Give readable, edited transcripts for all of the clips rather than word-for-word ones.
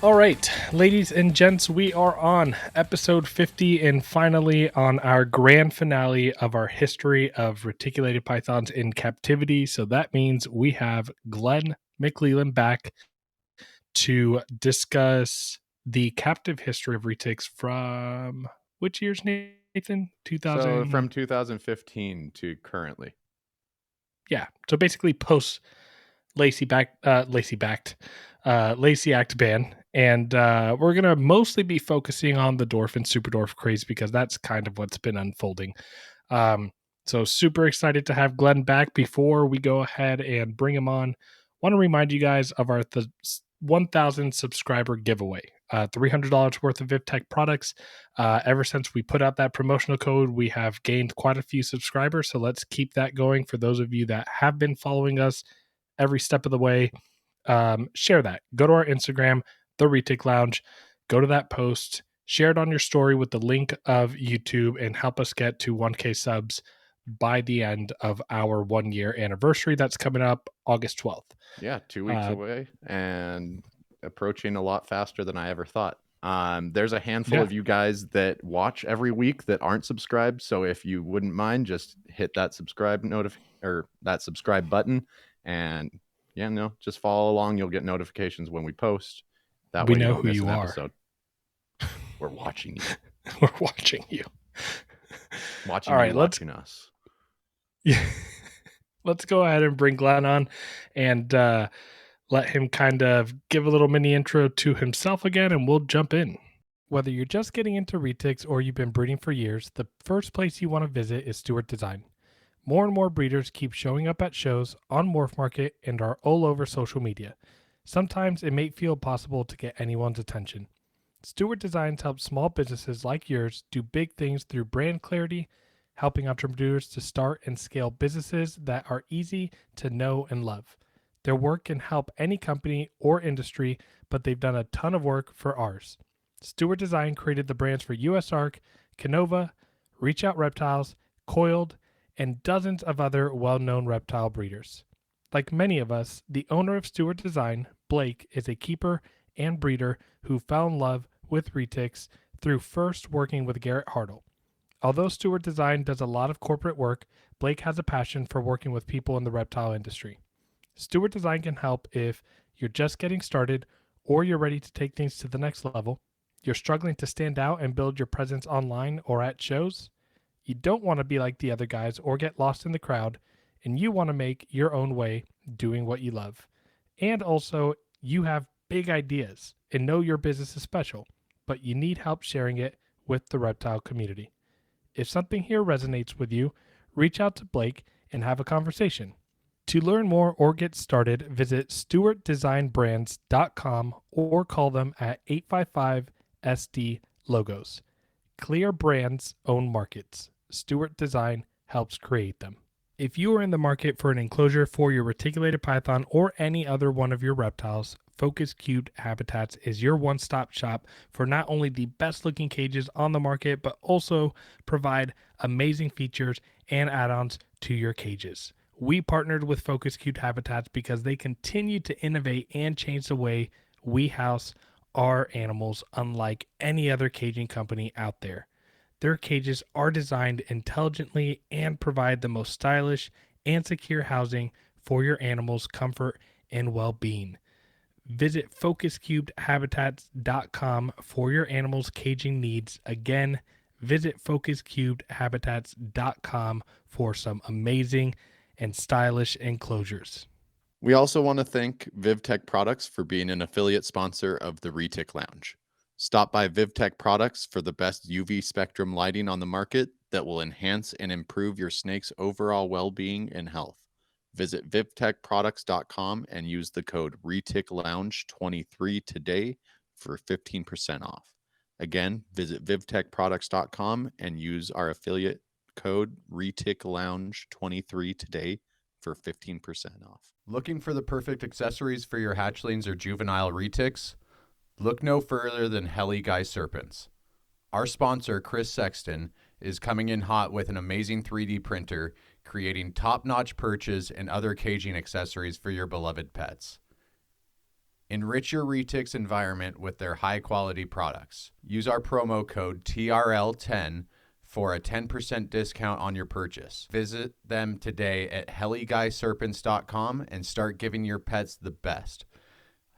All right, ladies and gents, we are on episode 50 and finally on our grand finale of our history of reticulated pythons in captivity. So that means we have Glen McClellan back to discuss the captive history of retics from which years, Nathan? So 2000. from 2015 to currently. Yeah. So basically post Lacey Act ban. And we're going to mostly be focusing on the dwarf and super dwarf craze because that's kind of what's been unfolding. So super excited to have Glen back. Before we go ahead and bring him on, want to remind you guys of our 1,000 subscriber giveaway. $300 worth of VivTech products. Ever since we put out that promotional code, we have gained quite a few subscribers. So let's keep that going. For those of you that have been following us every step of the way, share that. Go to our Instagram, TheReticLounge. Go to that post. Share it on your story with the link of YouTube and help us get to 1K subs by the end of our 1 year anniversary. That's coming up August 12th. Yeah, 2 weeks away and approaching a lot faster than I ever thought. There's a handful of you guys that watch every week that aren't subscribed. So if you wouldn't mind, just hit that subscribe button and just follow along. You'll get notifications when we post. That way you don't miss an episode. We're watching you. We're watching you. Watching All right, you watching us. Yeah. Let's go ahead and bring Glen on and let him kind of give a little mini intro to himself again, and we'll jump in. Whether you're just getting into retics or you've been breeding for years, the first place you want to visit is Stewart Design. More and more breeders keep showing up at shows, on Morph Market, and are all over social media. Sometimes it may feel possible to get anyone's attention. Stewart Designs helps small businesses like yours do big things through brand clarity, helping entrepreneurs to start and scale businesses that are easy to know and love. Their work can help any company or industry, but they've done a ton of work for ours. Stewart Design created the brands for USARK, Canova, Reach Out Reptiles, Coiled, and dozens of other well-known reptile breeders. Like many of us, the owner of Stewart Design, Blake, is a keeper and breeder who fell in love with retics through first working with Garrett Hartle. Although Stewart Design does a lot of corporate work, Blake has a passion for working with people in the reptile industry. Stewart Design can help if you're just getting started or you're ready to take things to the next level, you're struggling to stand out and build your presence online or at shows, you don't want to be like the other guys or get lost in the crowd, and you want to make your own way doing what you love. And also, you have big ideas and know your business is special, but you need help sharing it with the reptile community. If something here resonates with you, reach out to Blake and have a conversation. To learn more or get started, visit stewartdesignbrands.com or call them at 855-SD-LOGOS. Clear brands own markets. Stewart Design helps create them. If you are in the market for an enclosure for your reticulated python or any other one of your reptiles, Focus Cubed Habitats is your one-stop shop for not only the best-looking cages on the market, but also provide amazing features and add-ons to your cages. We partnered with Focus Cubed Habitats because they continue to innovate and change the way we house our animals unlike any other caging company out there. Their cages are designed intelligently and provide the most stylish and secure housing for your animals' comfort and well-being. Visit FocusCubedHabitats.com for your animals' caging needs. Again, visit FocusCubedHabitats.com for some amazing and stylish enclosures. We also want to thank VivTech Products for being an affiliate sponsor of the Retic Lounge. Stop by VivTech Products for the best UV spectrum lighting on the market that will enhance and improve your snake's overall well-being and health. Visit VivTechProducts.com and use the code ReticLounge23 today for 15% off. Again, visit VivTechProducts.com and use our affiliate code ReticLounge23 today for 15% off. Looking for the perfect accessories for your hatchlings or juvenile retics? Look no further than HeliGuy Serpents. Our sponsor, Chris Sexton, is coming in hot with an amazing 3D printer, creating top-notch perches and other caging accessories for your beloved pets. Enrich your Retic's environment with their high-quality products. Use our promo code TRL10 for a 10% discount on your purchase. Visit them today at HeliGuySerpents.com and start giving your pets the best.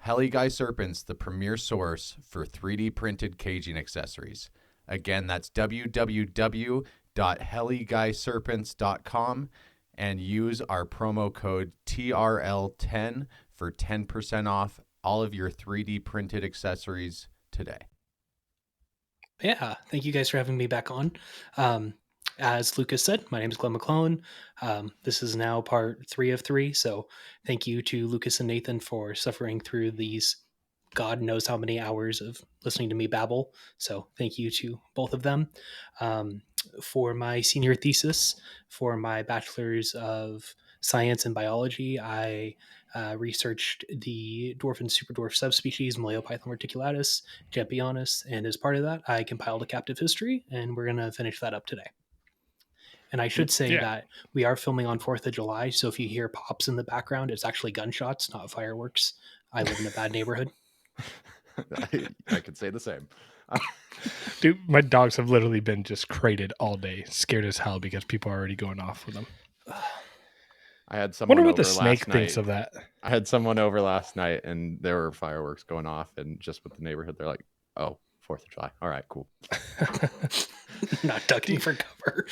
HeliGuy Serpents, the premier source for 3D printed caging accessories. Again, that's www.HeliGuySerpents.com and use our promo code TRL10 for 10% off all of your 3D printed accessories today. Yeah, thank you guys for having me back on. As Lucas said, my name is Glen McClellan. This is now part 3 of 3, so thank you to Lucas and Nathan for suffering through these God knows how many hours of listening to me babble. So thank you to both of them. For my senior thesis, for my bachelor's of science and biology, I researched the dwarf and superdwarf subspecies Malaeopython reticulatus, Gempianus, and as part of that, I compiled a captive history, and we're going to finish that up today. And I should say that we are filming on 4th of July, so if you hear pops in the background, it's actually gunshots, not fireworks. I live in a bad neighborhood. I could say the same. Dude, my dogs have literally been just crated all day, scared as hell because people are already going off with them. I had someone Wonder what over the snake last thinks night. of that. I had someone over last night, and there were fireworks going off, and just with the neighborhood, they're like, "Oh, 4th of July. All right, cool." Not ducking for cover.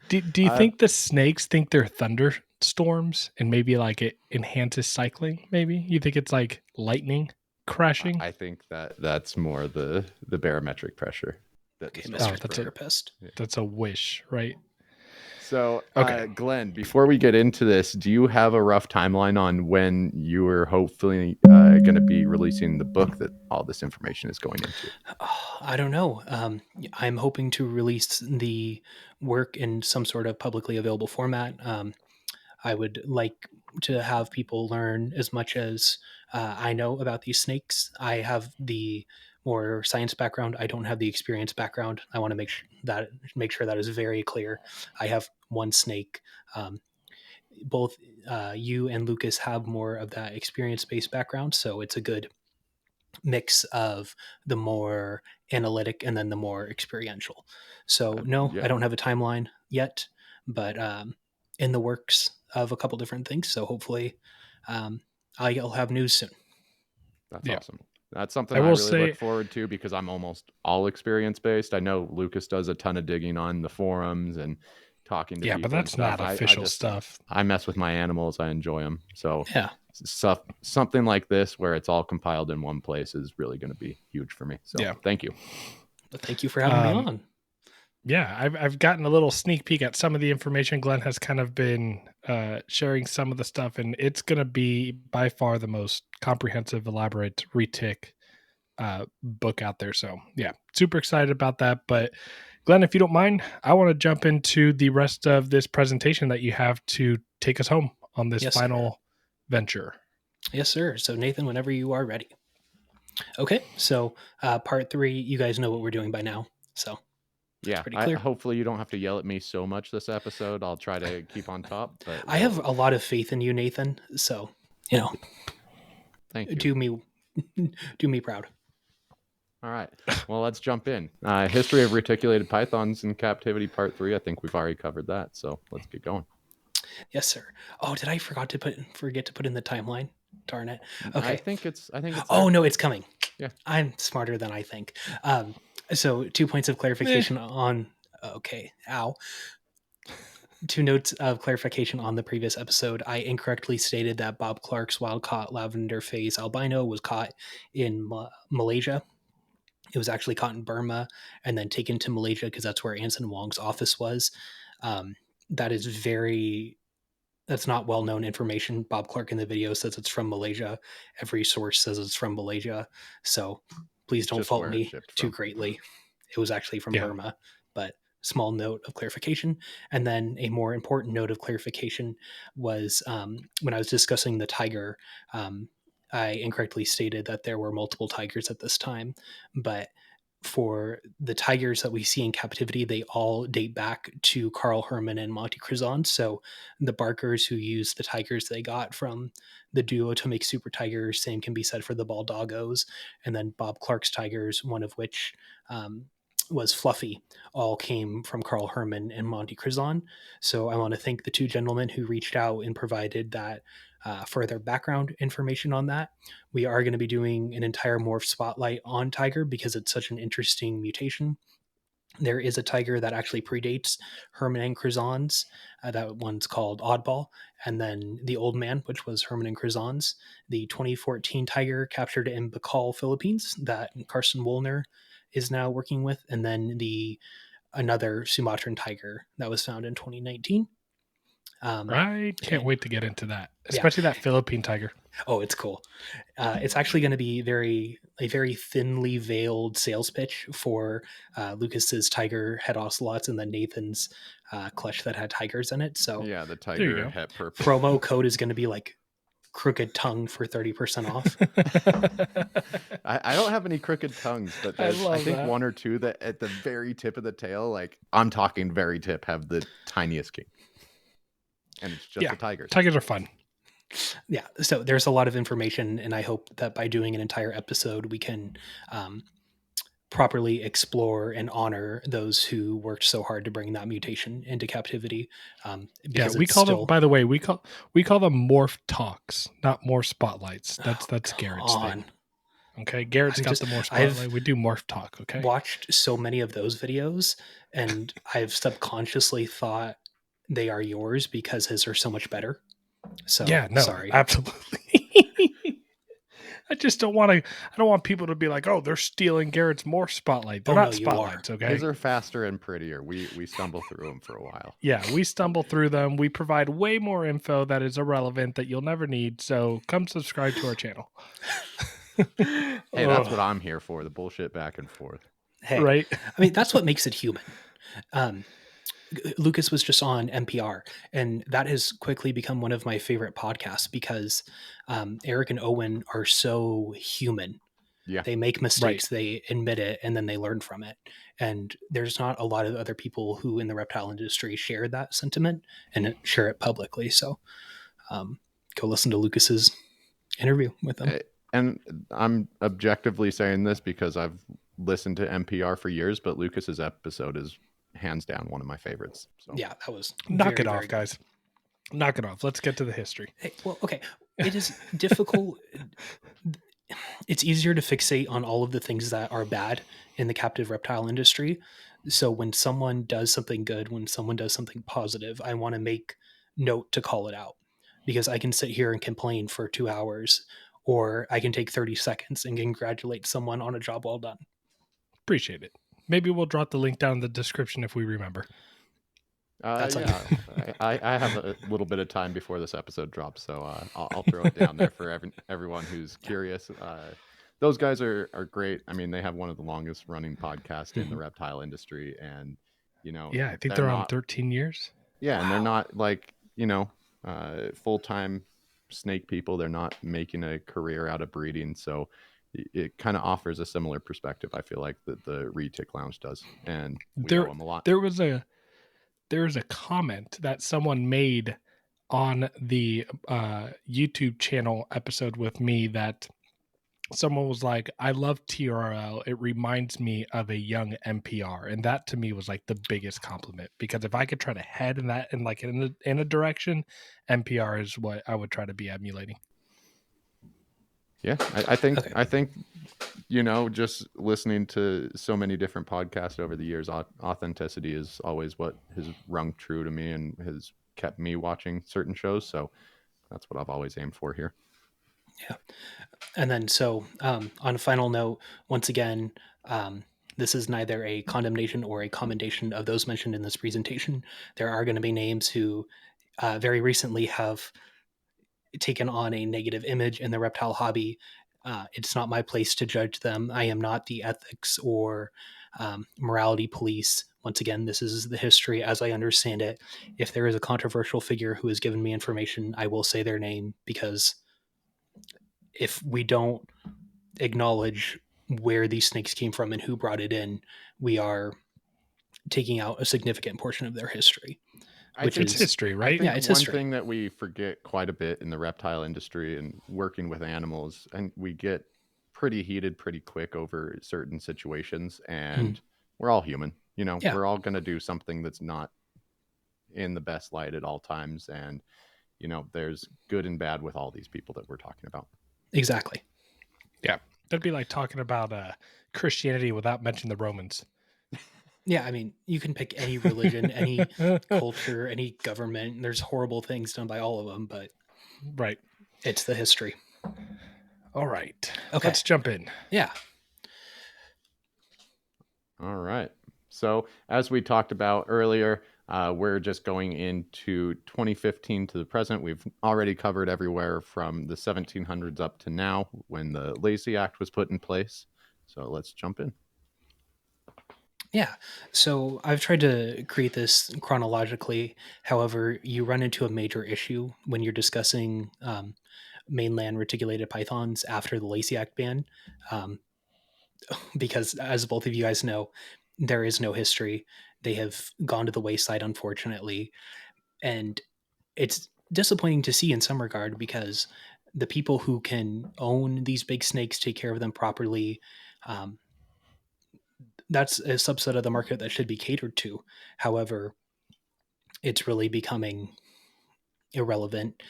Do you think the snakes think they're thunderstorms and maybe like it enhances cycling? Maybe you think it's like lightning crashing? I think that's more the barometric pressure. Okay, Mr. Therapist. That's a wish, right? So, Okay. Glenn, before we get into this, do you have a rough timeline on when you are hopefully going to be releasing the book that all this information is going into? I don't know. I'm hoping to release the work in some sort of publicly available format. I would like to have people learn as much as I know about these snakes. I have the more science background. I don't have the experience background. I want to make sure that is very clear. I have one snake. Both you and Lucas have more of that experience-based background, so it's a good mix of the more analytic and then the more experiential. So no, I don't have a timeline yet, but in the works of a couple different things. So hopefully I'll have news soon. That's awesome. That's something I really look forward to because I'm almost all experience based. I know Lucas does a ton of digging on the forums and talking to people. But that's not official stuff. I mess with my animals. I enjoy them. So yeah, something like this where it's all compiled in one place is really going to be huge for me. So thank you. Thank you for having me on. Yeah, I've gotten a little sneak peek at some of the information. Glenn has kind of been sharing some of the stuff, and it's going to be by far the most comprehensive, elaborate Retic book out there. So yeah, super excited about that. But Glenn, if you don't mind, I want to jump into the rest of this presentation that you have to take us home on this final venture. Yes, sir. So Nathan, whenever you are ready. Okay, so part 3, you guys know what we're doing by now. So yeah, pretty clear. Hopefully you don't have to yell at me so much this episode. I'll try to keep on top. But I have a lot of faith in you, Nathan. So, thank you. Do me proud. All right. Well, let's jump in. History of reticulated pythons in captivity, part 3. I think we've already covered that. So let's get going. Yes, sir. Oh, did I forget to put in the timeline? Darn it. Okay. I think it's. Oh no, it's coming. Yeah. I'm smarter than I think. So 2 points of clarification on. Okay. Ow. 2 notes of clarification on the previous episode. I incorrectly stated that Bob Clark's wild-caught lavender phase albino was caught in Malaysia. It was actually caught in Burma and then taken to Malaysia because that's where Anson Wong's office was. That's not well-known information. Bob Clark in the video says it's from Malaysia. Every source says it's from Malaysia. So please don't fault me too greatly. It was actually from Burma, but small note of clarification. And then a more important note of clarification was when I was discussing the tiger, I incorrectly stated that there were multiple tigers at this time, but for the tigers that we see in captivity, they all date back to Carl Herman and Monty Cruzan. So the Barkers who used the tigers they got from the duo to make super tigers, same can be said for the Baldoggos, and then Bob Clark's tigers, one of which was Fluffy, all came from Carl Herman and Monty Cruzan. So I want to thank the two gentlemen who reached out and provided that further background information on that. We are going to be doing an entire morph spotlight on tiger because it's such an interesting mutation. There is a tiger that actually predates Herman and Cruzan's. That one's called Oddball. And then the Old Man, which was Herman and Cruzan's. The 2014 tiger captured in Bacall, Philippines, that Carson Woolner is now working with. And then another Sumatran tiger that was found in 2019. I can't wait to get into that, especially that Philippine tiger. Oh, it's cool. It's actually going to be a very thinly veiled sales pitch for Lucas's tiger head ocelots and then Nathan's clutch that had tigers in it. So yeah, the tiger head purple promo code is going to be like crooked tongue for 30% off. I don't have any crooked tongues, but I think that. One or two that at the very tip of the tail, like I'm talking very tip, have the tiniest kink. And it's just the tigers. Tigers are fun. Yeah, so there's a lot of information, and I hope that by doing an entire episode, we can properly explore and honor those who worked so hard to bring that mutation into captivity. We call them, by the way, we call them morph talks, not morph spotlights. That's Garrett's thing. Okay, Garrett's got the morph spotlight. We do morph talk. Okay, watched so many of those videos, and I've subconsciously thought they are yours because his are so much better. So sorry. Absolutely. I just don't want to. I don't want people to be like, "Oh, they're stealing Garrett's morph spotlight." They're not spotlights, okay? His are faster and prettier. We stumble through them for a while. Yeah, we stumble through them. We provide way more info that is irrelevant that you'll never need. So come subscribe to our channel. Hey, that's what I'm here for. The bullshit back and forth. Hey, right? I mean, that's what makes it human. Lucas was just on NPR, and that has quickly become one of my favorite podcasts because Eric and Owen are so human. Yeah. They make mistakes, they admit it, and then they learn from it. And there's not a lot of other people who in the reptile industry share that sentiment and share it publicly. So go listen to Lucas's interview with them. And I'm objectively saying this because I've listened to NPR for years, but Lucas's episode is hands down one of my favorites. So yeah, that was knock it off, guys. Knock it off. Let's get to the history. Hey, well, okay. It is difficult. It's easier to fixate on all of the things that are bad in the captive reptile industry. So when someone does something good, when someone does something positive, I want to make note to call it out, because I can sit here and complain for 2 hours, or I can take 30 seconds and congratulate someone on a job well done. Appreciate it. Maybe we'll drop the link down in the description if we remember. Yeah, I have a little bit of time before this episode drops, so I'll throw it down there for everyone who's curious. Those guys are great. I mean, they have one of the longest running podcasts in the reptile industry, and I think they're on 13 years. Yeah, and they're not like full-time snake people. They're not making a career out of breeding, so it kind of offers a similar perspective, I feel like, that the Retic Lounge does, and we owe them a lot. There was a comment that someone made on the YouTube channel episode with me that someone was like, "I love TRL. It reminds me of a young NPR," and that to me was like the biggest compliment, because if I could try to head in that in a direction, NPR is what I would try to be emulating. Yeah, I think just listening to so many different podcasts over the years, authenticity is always what has rung true to me and has kept me watching certain shows. So that's what I've always aimed for here. Yeah. And then so on a final note, once again, this is neither a condemnation or a commendation of those mentioned in this presentation. There are going to be names who very recently have taken on a negative image in the reptile hobby. It's not my place to judge them. I am not the ethics or morality police. Once again, this is the history as I understand it. If there is a controversial figure who has given me information, I will say their name, because if we don't acknowledge where these snakes came from and who brought it in, we are taking out a significant portion of their history. Which It's history, right? I think it's one history. thing that we forget quite a bit in the reptile industry and working with animals, and we get pretty heated pretty quick over certain situations, and we're all human. You know, Yeah. we're all going to do something that's not in the best light at all times, and you know, there's good and bad with all these people that we're talking about. Exactly. Yeah. That'd be like talking about Christianity without mentioning the Romans. Yeah, I mean, you can pick any religion, any culture, any government. There's horrible things done by all of them, but Right. it's the history. All right. Okay. Let's jump in. Yeah. All right. So, as we talked about earlier, we're just going into 2015 to the present. We've already covered everywhere from the 1700s up to now when the Lacey Act was put in place. So, let's jump in. Yeah. So I've tried to create this chronologically. However, you run into a major issue when you're discussing mainland reticulated pythons after the Lacey Act ban. Because, as both of you guys know, there is no history. They have gone to the wayside, unfortunately. And it's disappointing to see in some regard because the people who can own these big snakes, take care of them properly, um, that's a subset of the market that should be catered to. However, it's really becoming irrelevant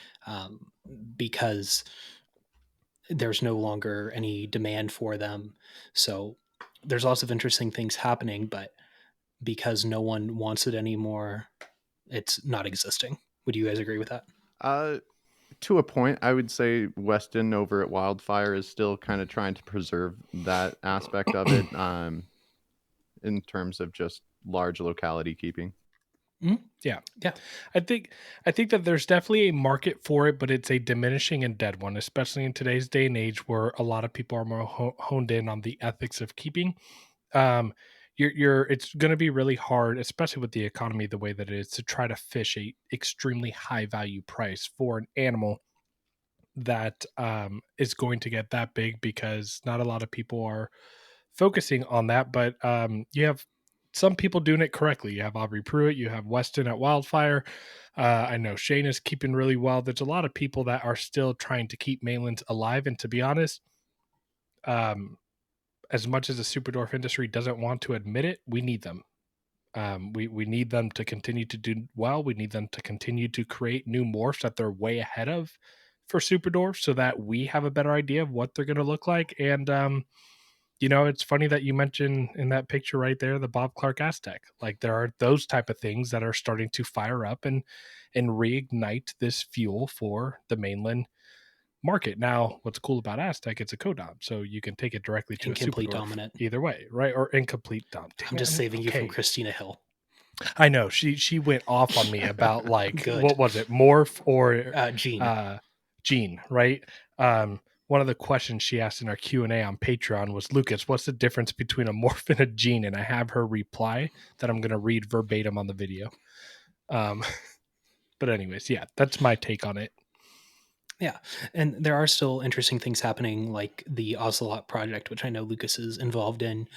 because there's no longer any demand for them. So there's lots of interesting things happening, but because no one wants it anymore, it's not existing. Would you guys agree with that? To a point, I would say Weston over at Wildfire is still kind of trying to preserve that aspect of it in terms of just large locality keeping. Yeah. Yeah. I think that there's definitely a market for it, but it's a diminishing and dead one, especially in today's day and age where a lot of people are more honed in on the ethics of keeping. It's going to be really hard, especially with the economy the way that it is, to try to fish a extremely high value price for an animal that is going to get that big, because not a lot of people are focusing on that. But you have some people doing it correctly. You have Aubrey Pruitt, you have Weston at Wildfire. I know Shane is keeping really well. There's a lot of people that are still trying to keep mainlands alive. And to be honest, as much as the super dwarf industry doesn't want to admit it, we need them. We need them to continue to do well. We need them to continue to create new morphs that they're way ahead of for super dwarfs, so that we have a better idea of what they're going to look like. And it's funny that you mentioned in that picture right there the Bob Clark Aztec. Like, there are those type of things that are starting to fire up and reignite this fuel for the mainland market. Now, what's cool about Aztec, it's a codom, so you can take it directly to Incomplete a super dwarf dominant. Either way, right? Or incomplete dom. I'm just saving you from Christina Hill. I know she went off on me about like Good. what was it, morph or Gene. Gene, right? One of the questions she asked in our Q&A on Patreon was, Lucas, what's the difference between a morph and a gene? And I have her reply that I'm going to read verbatim on the video. But anyways, yeah, that's my take on it. Yeah, and there are still interesting things happening, like the Ocelot project, which I know Lucas is involved in.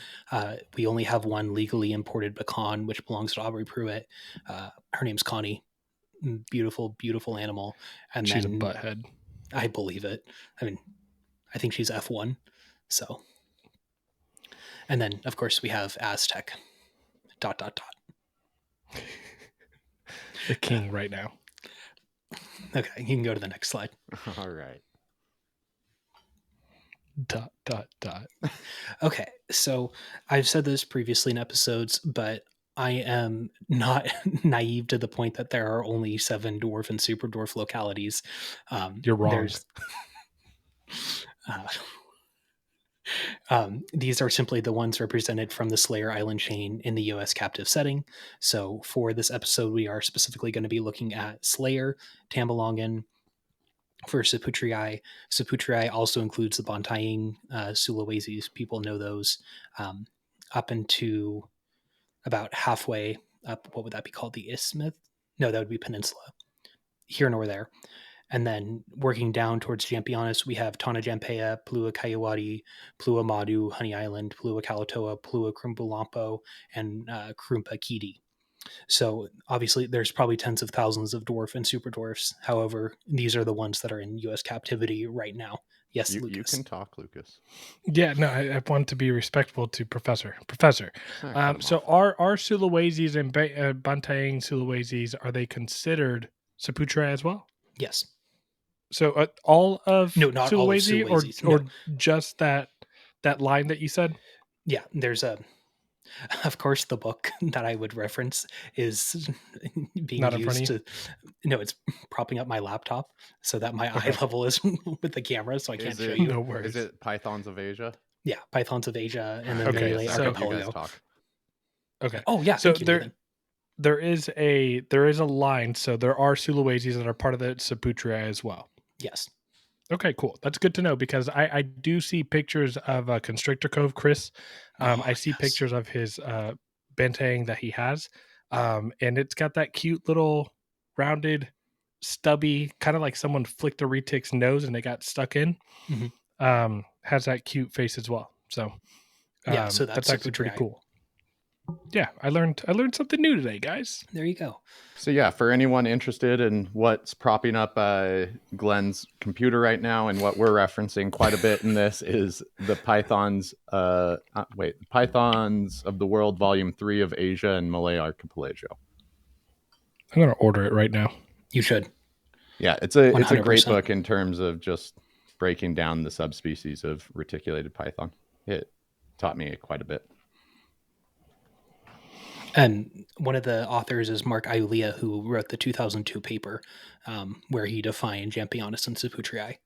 We only have one legally imported pecan, which belongs to Aubrey Pruitt. Her name's Connie. Beautiful, beautiful animal. And she's then, a butthead. I believe it. I mean, I think she's F1. So, and then of course we have Aztec. ... The king right now. Okay, you can go to the next slide. All right. ... Okay, so I've said this previously in episodes, but I am not naive to the point that there are only 7 dwarf and super dwarf localities. You're wrong. These are simply the ones represented from the Slayer Island chain in the U.S. captive setting. So for this episode, we are specifically going to be looking at Slayer, Tambalongan. For Saputrii, Saputrii also includes the Bontying, Sulawesi's. People know those. Up into about halfway up, what would that be called? The Isthmus? No, that would be Peninsula. Here nor there. And then working down towards Jampianus, we have Tana Jampea, Plua Kayawati, Plua Madu, Honey Island, Plua Kalatoa, Plua Krumpulampo, and Krumpa Kiti. So obviously there's probably tens of thousands of dwarf and super dwarfs. However, these are the ones that are in U.S. captivity right now. Yes, You Lucas. can talk, Lucas. Yeah, no, I want to be respectful to Professor. Professor. So are Sulawesi's and Bantaeng Sulawesi's, are they considered Saputra as well? Yes. So all of No, not all of Sulawesi, Sulawesi's, or no. just that line that you said? Yeah, there's of course, the book that I would reference is being Not in front used of to. No, it's propping up my laptop so that my Okay. eye level is with the camera, so I can't show it, you. No worries. Is it Pythons of Asia? Yeah, Pythons of Asia, and then Okay, Malay so- you Archipelago. guys talk. Okay. Oh yeah, So thank you, Nathan. there is a line. So there are Sulawesi's that are part of the Saputra as well. Yes. Okay, cool. That's good to know, because I do see pictures of Constrictor Cove, Chris. I see yes. pictures of his Bentang that he has. And it's got that cute little rounded, stubby, kind of like someone flicked a retic's nose and they got stuck in. Mhm. Has that cute face as well. So Yeah, so that's actually pretty Saputra. cool. Yeah, I learned something new today, guys. There you go. So yeah, for anyone interested in what's propping up Glen's computer right now, and what we're referencing quite a bit in this is the Pythons Pythons of the World Volume 3 of Asia and Malay Archipelago. I'm gonna order it right now. You should. Yeah, it's a 100%. great book in terms of just breaking down the subspecies of reticulated python. It taught me quite a bit. And one of the authors is Mark Iulia, who wrote the 2002 paper where he defined Jampianus and Saputrii.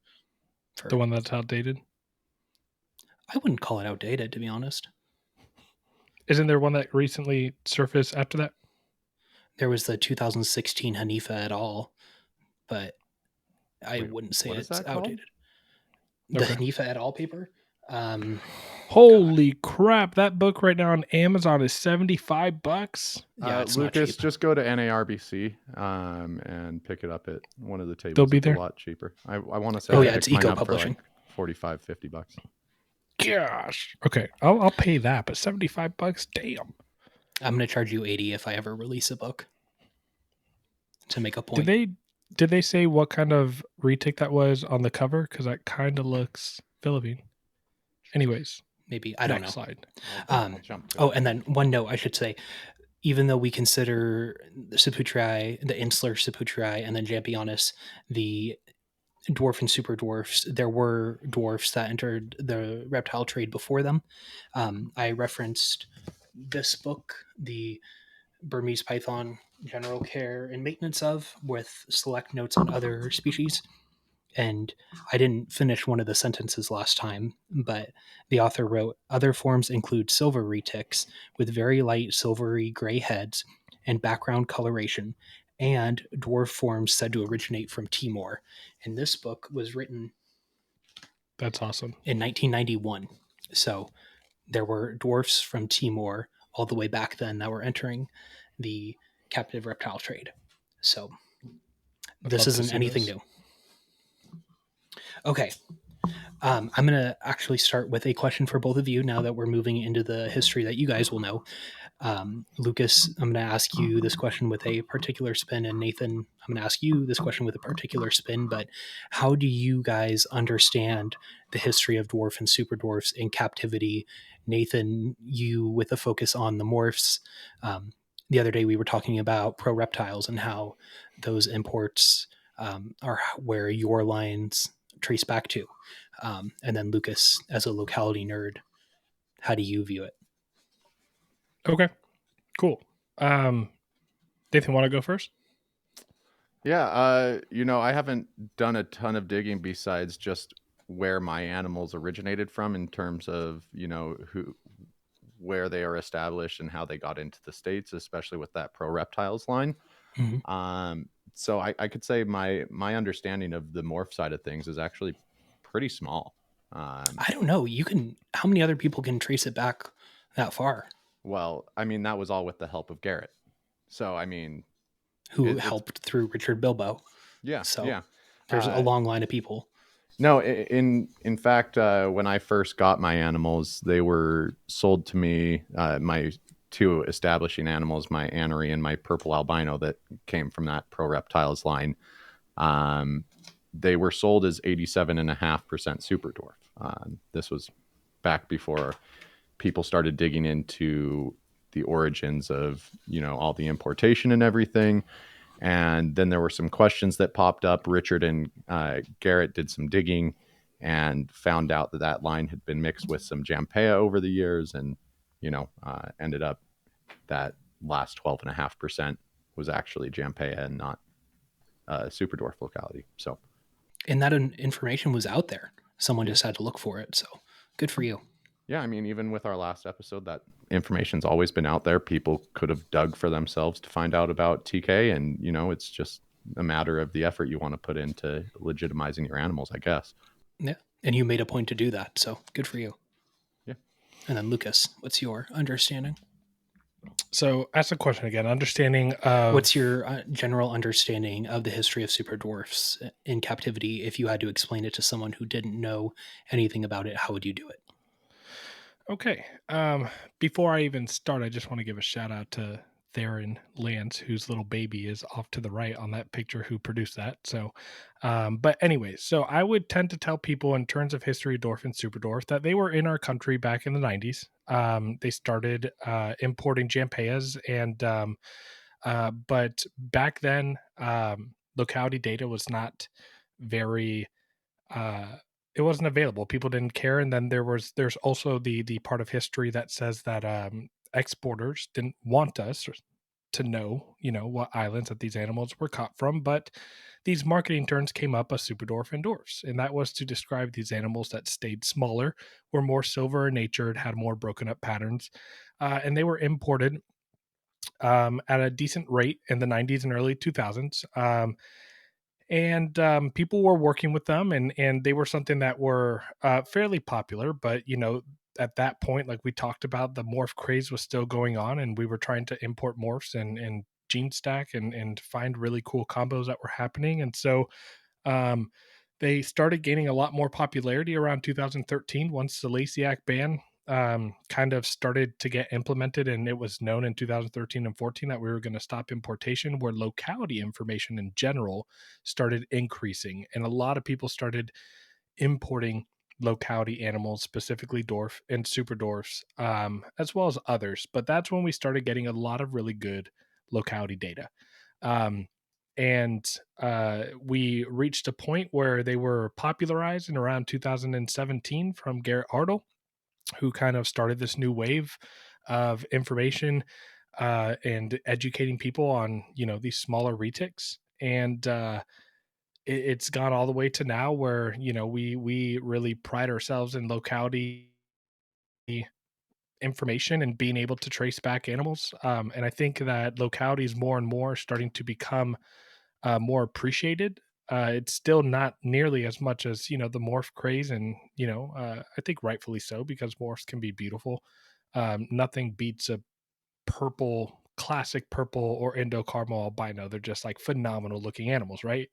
The one that's outdated? I wouldn't call it outdated, to be honest. Isn't there one that recently surfaced after that? There was the 2016 Hanifa et al., but I wouldn't say it's outdated. The Hanifa et al. Paper? Holy crap, that book right now on Amazon is $75. Yeah, it's Lucas, not cheap. just go to NARBC and pick it up at one of the tables. They'll be it's there? a lot cheaper. I want to say it's Eco Publishing. For like $45-$50. Gosh. Okay, I'll pay that, but $75, damn. I'm going to charge you $80 if I ever release a book to make a point. Did they say what kind of retic that was on the cover? Because that kind of looks Philippine. Anyways, maybe, I don't know. Slide. And then one note I should say, even though we consider the Saputrii, the insular Saputrii, and then Jampianus the dwarf and super dwarfs, there were dwarfs that entered the reptile trade before them. I referenced this book, the Burmese Python General Care and Maintenance of, with select notes on other species. And I didn't finish one of the sentences last time, but the author wrote, other forms include silver retics with very light silvery gray heads and background coloration, and dwarf forms said to originate from Timor. And this book was written That's awesome. in 1991. So there were dwarfs from Timor all the way back then that were entering the captive reptile trade. So this isn't anything new. Okay. I'm going to actually start with a question for both of you now that we're moving into the history that you guys will know. Lucas, I'm going to ask you this question with a particular spin, and Nathan, I'm going to ask you this question with a particular spin, but how do you guys understand the history of dwarf and super dwarfs in captivity? Nathan, you with a focus on the morphs. The other day we were talking about pro reptiles and how those imports are where your lines trace back to. And then Lucas, as a locality nerd, how do you view it? Okay, cool. Nathan, want to go first? Yeah, I haven't done a ton of digging besides just where my animals originated from in terms of, where they are established and how they got into the States, especially with that pro reptiles line. Mm-hmm. So I could say my understanding of the morph side of things is actually pretty small. I don't know. How many other people can trace it back that far? Well, I mean, that was all with the help of Garrett. So, I mean, who helped through Richard Bilbo. Yeah. So yeah. there's a long line of people. No, in fact, when I first got my animals, they were sold to me. My two establishing animals, my Anery and my purple albino, that came from that Pro Reptiles line. They were sold as 87.5% super dwarf. This was back before people started digging into the origins of, all the importation and everything. And then there were some questions that popped up. Richard and Garrett did some digging and found out that line had been mixed with some Jampea over the years, and ended up that last 12.5% was actually Jampea and not super dwarf locality. So, and that information was out there. Someone just had to look for it. So good for you. Yeah, I mean, even with our last episode, that information's always been out there. People could have dug for themselves to find out about TK, and it's just a matter of the effort you want to put into legitimizing your animals, I guess. Yeah, and you made a point to do that, so good for you. Yeah. And then Lucas, what's your understanding? So ask the question again. Understanding what's your general understanding of the history of super dwarfs in captivity? If you had to explain it to someone who didn't know anything about it, how would you do it? Okay. Before I even start, I just want to give a shout out to Theron Lance, whose little baby is off to the right on that picture, who produced that. So, but anyways, so I would tend to tell people in terms of history of dwarf and super dwarf that they were in our country back in the 90s. They started importing Jampeas, and but back then, locality data was not very it wasn't available. People didn't care. And then there's also the part of history that says that exporters didn't want us to know, what islands that these animals were caught from. But these marketing terms came up as super dwarf and dwarfs, and that was to describe these animals that stayed smaller, were more silver in nature, had more broken up patterns, and they were imported at a decent rate in the 90s and early 2000s. And people were working with them, and they were something that were fairly popular. But at that point, like we talked about, the morph craze was still going on, and we were trying to import morphs and gene stack and find really cool combos that were happening. And so they started gaining a lot more popularity around 2013 once the Lacey Act ban kind of started to get implemented, and it was known in 2013 and 14 that we were going to stop importation, where locality information in general started increasing, and a lot of people started importing locality animals, specifically dwarf and super dwarfs, as well as others. But that's when we started getting a lot of really good locality data. And we reached a point where they were popularized in around 2017 from Garrett Hartle, who kind of started this new wave of information and educating people on, these smaller retics. And it's gone all the way to now where, we really pride ourselves in locality information and being able to trace back animals. And I think that locality is more and more starting to become more appreciated. It's still not nearly as much as the morph craze, and I think rightfully so, because morphs can be beautiful. Nothing beats a classic purple or Indo caramel albino. They're just like phenomenal looking animals, right?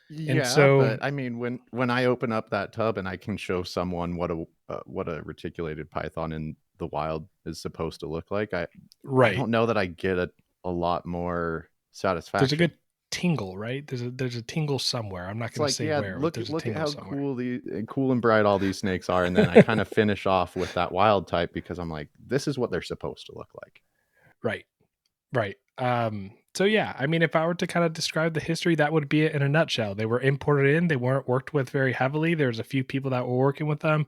Yeah, so, but I mean, when I open up that tub and I can show someone what a reticulated python in the wild is supposed to look like, I don't know that I get a lot more satisfaction. There's a good tingle, right? There's a tingle somewhere. I'm not going to say where. Look at how cool and bright all these snakes are, and then I kind of finish off with that wild type because I'm like, this is what they're supposed to look like. Right. So yeah, I mean, if I were to kind of describe the history, that would be it in a nutshell. They were imported in. They weren't worked with very heavily. There's a few people that were working with them.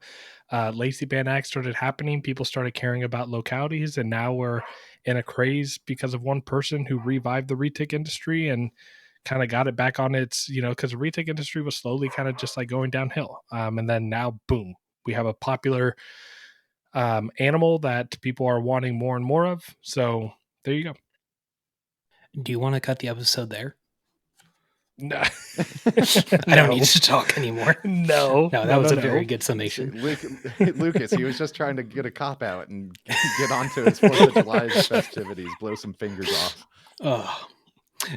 Lacey Ban Act started happening. People started caring about localities, and now we're in a craze because of one person who revived the retic industry and kind of got it back on its, because the retic industry was slowly kind of just like going downhill. And then now, boom, we have a popular animal that people are wanting more and more of. So there you go. Do you want to cut the episode there? No. I don't need to talk anymore. No, that was a very good summation. Lucas, he was just trying to get a cop out and get onto his 4th of July festivities, blow some fingers off.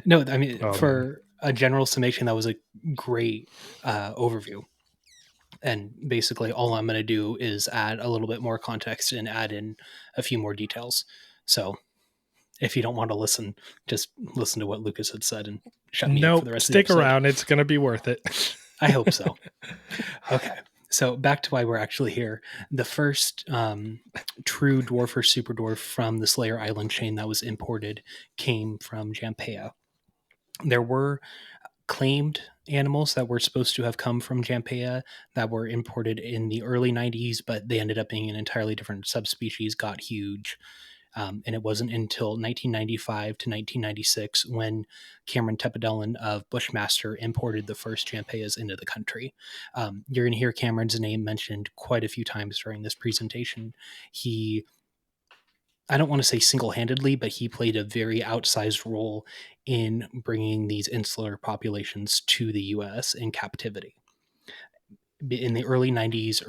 No, I mean, for a general summation. That was a great overview. And basically all I'm going to do is add a little bit more context and add in a few more details. So if you don't want to listen, just listen to what Lucas had said and shut me up for the rest of the Stick episode. around. It's going to be worth it. I hope so. Okay. So back to why we're actually here. The first true dwarf or super dwarf from the Slayer Island chain that was imported came from Jampea. There were claimed animals that were supposed to have come from Jampea that were imported in the early 90s, but they ended up being an entirely different subspecies, got huge. And it wasn't until 1995 to 1996 when Cameron Tepidellen of Bushmaster imported the first Jampeas into the country. You're going to hear Cameron's name mentioned quite a few times during this presentation. I don't want to say single-handedly, but he played a very outsized role in bringing these insular populations to the U.S. in captivity. In the early 90s,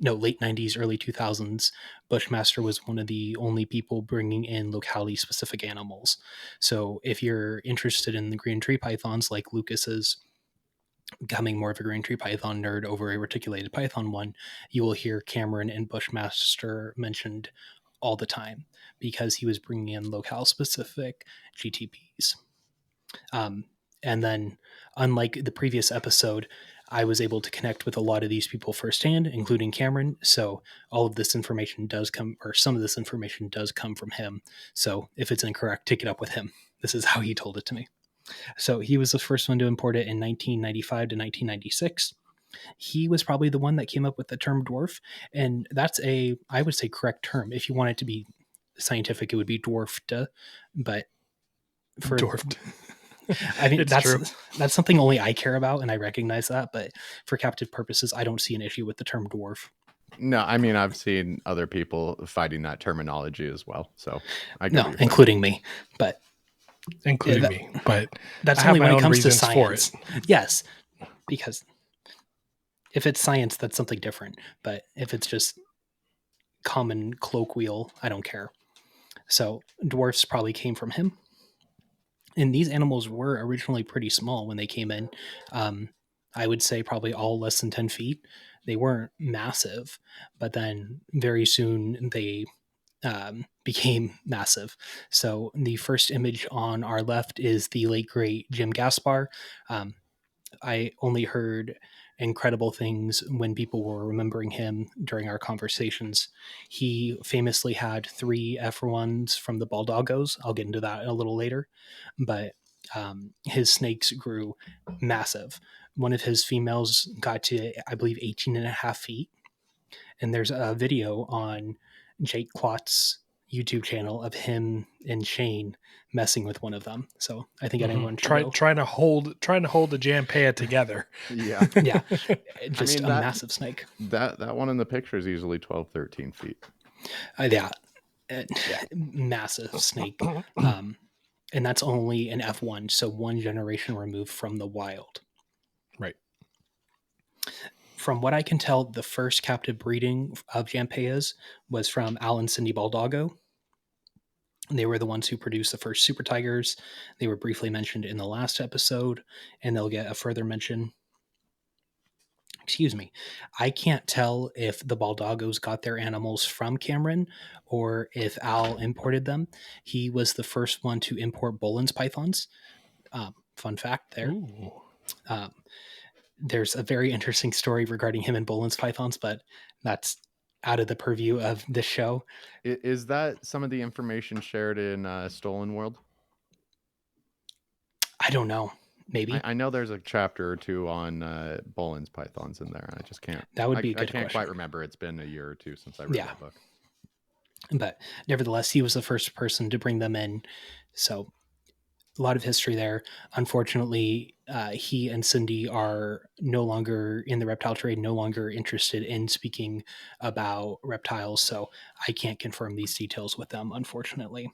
late 90s, early 2000s, Bushmaster was one of the only people bringing in locality-specific animals. So if you're interested in the green tree pythons, like Lucas is becoming more of a green tree python nerd over a reticulated python one, you will hear Cameron and Bushmaster mentioned all the time because he was bringing in locale-specific GTPs. And then, unlike the previous episode, I was able to connect with a lot of these people firsthand, including Cameron. So all of this information does come, or some of this information does come from him. So if it's incorrect, take it up with him. This is how he told it to me. So he was the first one to import it in 1995 to 1996. He was probably the one that came up with the term dwarf. And that's I would say, correct term. If you want it to be scientific, it would be dwarfed. But for Dwarfed. I mean, It's true. that's something only I care about, and I recognize that. But for captive purposes, I don't see an issue with the term dwarf. No, I mean, I've seen other people fighting that terminology as well. So I No, including me. But including me. But that's I only have when my it own comes to reasons for science. it. Yes, because if it's science, that's something different. But if it's just common colloquial, I don't care. So dwarfs probably came from him. And these animals were originally pretty small when they came in. I would say probably all less than 10 feet. They weren't massive, but then very soon they became massive. So the first image on our left is the late great Jim Gaspar. I only heard incredible things when people were remembering him during our conversations. He famously had 3 F1s from the Baldoggos. I'll get into that a little later. But his snakes grew massive. One of his females got to, I believe, 18 and a half feet. And there's a video on Jake Klott's YouTube channel of him and Shane messing with one of them. So I think anyone should go. Trying to hold the Jampea together. Yeah. Yeah. Just a massive snake. That one in the picture is easily 12, 13 feet. Yeah. Massive snake. And that's only an F1, so one generation removed from the wild. Right. From what I can tell, the first captive breeding of Jampeas was from Al and Cindy Baldago. They were the ones who produced the first super tigers. They were briefly mentioned in the last episode, and they'll get a further mention. Excuse me. I can't tell if the Baldagos got their animals from Cameron or if Al imported them. He was the first one to import Boland's pythons. Fun fact there. There's a very interesting story regarding him and Boland's pythons, but that's out of the purview of this show. Is that some of the information shared in Stolen World? I don't know. Maybe. I know there's a chapter or 2 on Boland's pythons in there. I just can't. That would be a good I can't question. quite remember. It's been a year or 2 since I read that book. But nevertheless, he was the first person to bring them in. So a lot of history there. Unfortunately, he and Cindy are no longer in the reptile trade, no longer interested in speaking about reptiles. So I can't confirm these details with them, unfortunately.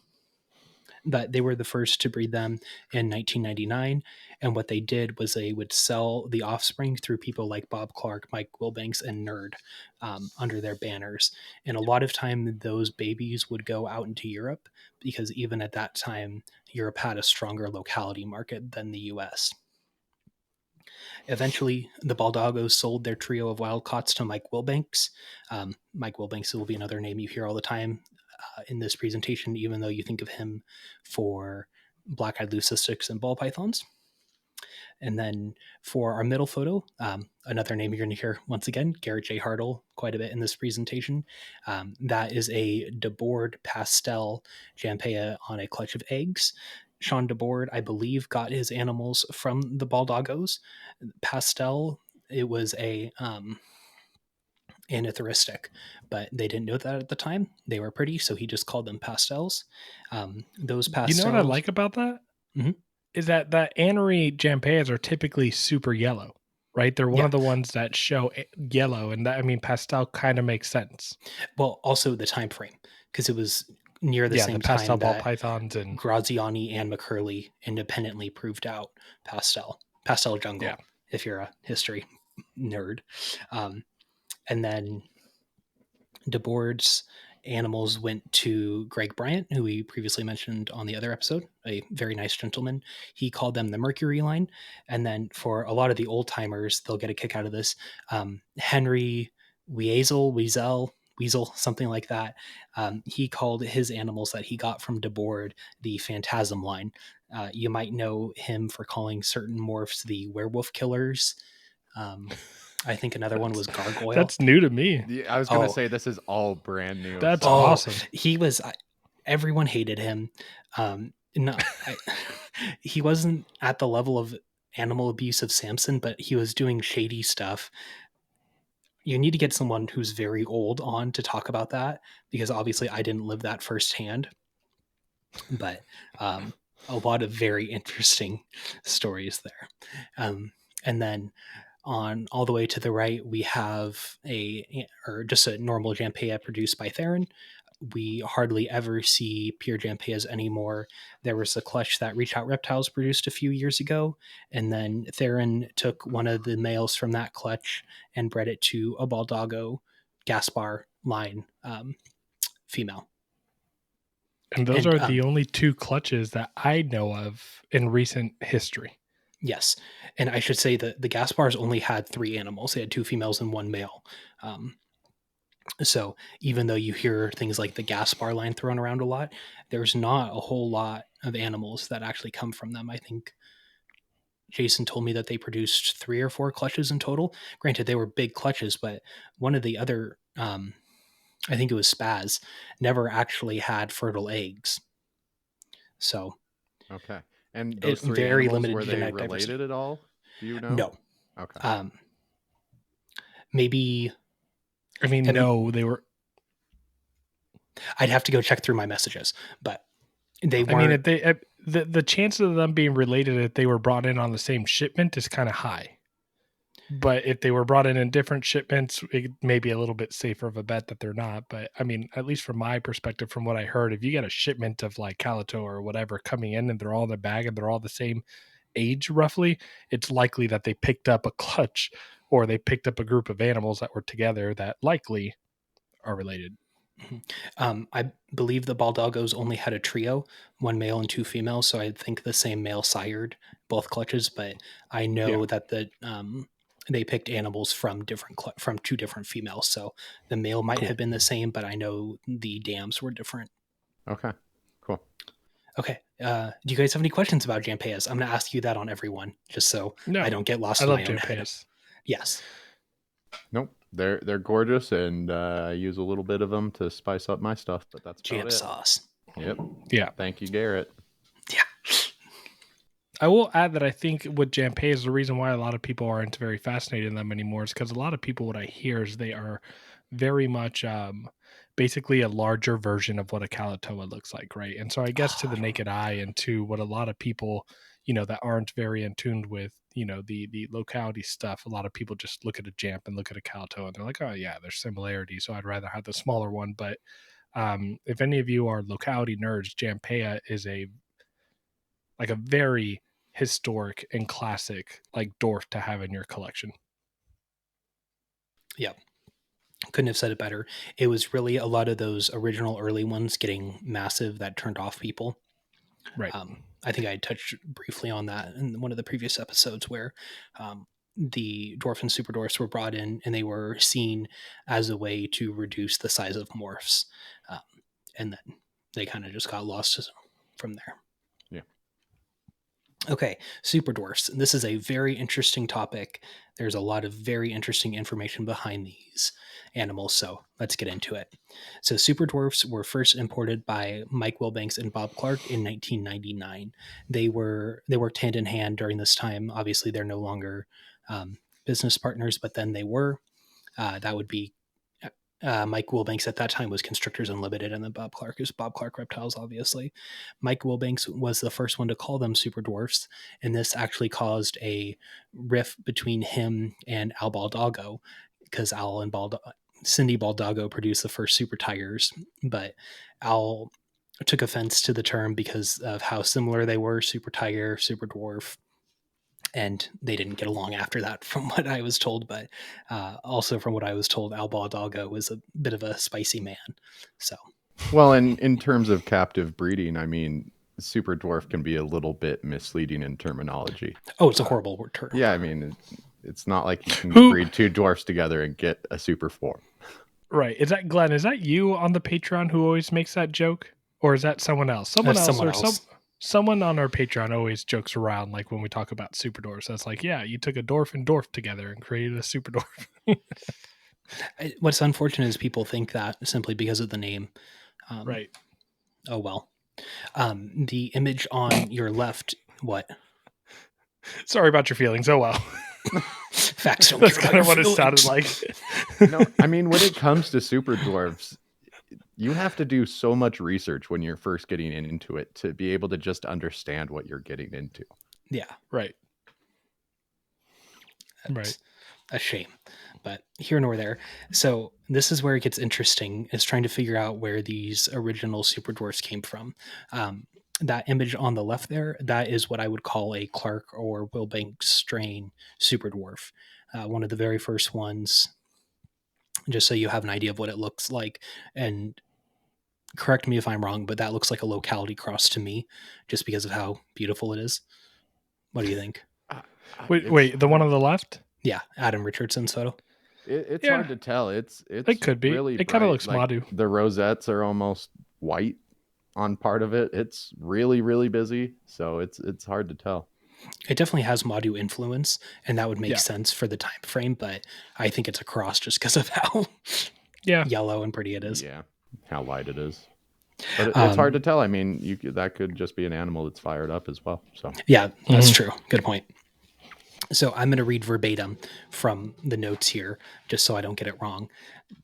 That they were the first to breed them in 1999. And what they did was they would sell the offspring through people like Bob Clark, Mike Wilbanks, and Nerd under their banners. And a lot of time, those babies would go out into Europe because even at that time, Europe had a stronger locality market than the US. Eventually, the Baldagos sold their trio of wild caughts to Mike Wilbanks. Mike Wilbanks will be another name you hear all the time in this presentation, even though you think of him for black-eyed leucistics and ball pythons. And then for our middle photo, another name you're going to hear once again, Garrett J. Hartle, quite a bit in this presentation. That is a DeBoard pastel Jampea on a clutch of eggs. Sean DeBoard, I believe, got his animals from the Baldagos. Pastel, it was a anithoristic, but they didn't know that at the time. They were pretty, so he just called them pastels. Those pastels. You know what I like about that? Mhm. Is that Anery Jampeas are typically super yellow, right? They're one of the ones that show yellow, and that, I mean, pastel kind of makes sense. Well, also the time frame, because it was near the same pastel time ball that pythons and Graziani and McCurley independently proved out pastel jungle. If you're a history nerd, and then DeBoard's animals went to Greg Bryant, who we previously mentioned on the other episode, a very nice gentleman. He called them the Mercury line. And then for a lot of the old timers, they'll get a kick out of this. Henry Weasel, something like that. He called his animals that he got from DeBoard the Phantasm line. You might know him for calling certain morphs the werewolf killers. I think another one was Gargoyle. That's new to me. Yeah, I was going to say this is all brand new. That's awesome. He was. Everyone hated him. He wasn't at the level of animal abuse of Samson, but he was doing shady stuff. You need to get someone who's very old on to talk about that, because obviously I didn't live that firsthand. But a lot of very interesting stories there. And then on all the way to the right, we have just a normal Jampea produced by Theron. We hardly ever see pure Jampeas anymore. There was a clutch that Reach Out Reptiles produced a few years ago, and then Theron took one of the males from that clutch and bred it to a Baldago Gaspar line female. And those are the only two clutches that I know of in recent history. Yes. And I should say that the Gaspars only had 3 animals. They had 2 females and 1 male. So even though you hear things like the Gaspar line thrown around a lot, there's not a whole lot of animals that actually come from them. I think Jason told me that they produced 3 or 4 clutches in total. Granted, they were big clutches, but one of the other, I think it was Spaz, never actually had fertile eggs. So. Okay. And those 3 very animals, limited were they genetic related diversity. at all? Do you know? No. Okay. Maybe. I mean, no, they were. I'd have to go check through my messages, but they weren't. I mean, if they the chances of them being related if they were brought in on the same shipment is kind of high. But if they were brought in different shipments, it may be a little bit safer of a bet that they're not. But I mean, at least from my perspective, from what I heard, if you get a shipment of like Calato or whatever coming in and they're all in the bag and they're all the same age roughly, it's likely that they picked up a clutch or they picked up a group of animals that were together that likely are related. I believe the Baldagos only had a trio, 1 male and 2 females. So I think the same male sired both clutches, but I know that they picked animals from 2 different females. So the male might have been the same, but I know the dams were different. Okay, cool. Okay. Do you guys have any questions about Jampeas? I'm going to ask you that on everyone, just so I don't get lost in my own head. Yes. Nope. They're gorgeous, and I use a little bit of them to spice up my stuff, but that's jam sauce. Yep. Yeah. Thank you, Garrett. Yeah. I will add that I think with Jampeas, the reason why a lot of people aren't very fascinated in them anymore is because a lot of people, what I hear is they are very much basically a larger version of what a Calatoa looks like, right? And so I guess to the naked eye and to what a lot of people, that aren't very in tune with, the locality stuff, a lot of people just look at a Jamp and look at a Calatoa and they're like, oh yeah, there's similarities, so I'd rather have the smaller one. But If any of you are locality nerds, Jampea is a very historic and classic dwarf to have in your collection. Yeah. Couldn't have said it better. It was really a lot of those original early ones getting massive that turned off people. Right. I think I touched briefly on that in one of the previous episodes where the dwarf and super dwarfs were brought in and they were seen as a way to reduce the size of morphs. And then they kind of just got lost from there. Yeah. Okay, super dwarfs. This is a very interesting topic. There's a lot of very interesting information behind these animals, so let's get into it. So super dwarfs were first imported by Mike Wilbanks and Bob Clark in 1999. They worked hand in hand during this time. Obviously, they're no longer business partners, but then they were. That would be Mike Wilbanks at that time was Constrictors Unlimited, and then Bob Clark is Bob Clark Reptiles, obviously. Mike Wilbanks was the first one to call them super dwarfs, and this actually caused a rift between him and Al Baldago, because Al and Cindy Baldago produced the first super tigers, but Al took offense to the term because of how similar they were, super tiger, super dwarf. And they didn't get along after that, from what I was told. But also from what I was told, Al Baldago was a bit of a spicy man. So, well, and in terms of captive breeding, I mean, super dwarf can be a little bit misleading in terminology. Oh, it's a horrible term. Yeah, I mean, it's not like you can breed two dwarfs together and get a super form. Right. Is that Glenn? Is that you on the Patreon who always makes that joke? Or is that someone else? Someone on our Patreon always jokes around, like when we talk about super dwarfs. That's like, yeah, you took a dwarf and dwarf together and created a super dwarf. What's unfortunate is people think that simply because of the name. Right. Oh, well. The image on your left, what? Sorry about your feelings. Oh, well. Facts don't That's care kind of what feelings. it sounded like. No, I mean, when it comes to super dwarfs, you have to do so much research when you're first getting into it to be able to just understand what you're getting into. Yeah. Right. That's a shame, but here nor there. So this is where it gets interesting, is trying to figure out where these original super dwarfs came from. That image on the left there, that is what I would call a Clark or Wilbanks strain super dwarf. One of the very first ones, just so you have an idea of what it looks like. And correct me if I'm wrong, but that looks like a locality cross to me, just because of how beautiful it is. What do you think? Wait, the one on the left? Yeah, Adam Richardson's photo. It's hard to tell. It could be. Really it kind of looks Madu. The rosettes are almost white on part of it. It's really, really busy, so it's hard to tell. It definitely has Madu influence, and that would make sense for the time frame, but I think it's a cross just because of how yellow and pretty it is. Yeah, how light it is. But it's hard to tell. I mean, that could just be an animal that's fired up as well. So yeah, that's true. Good point. So I'm going to read verbatim from the notes here, just so I don't get it wrong,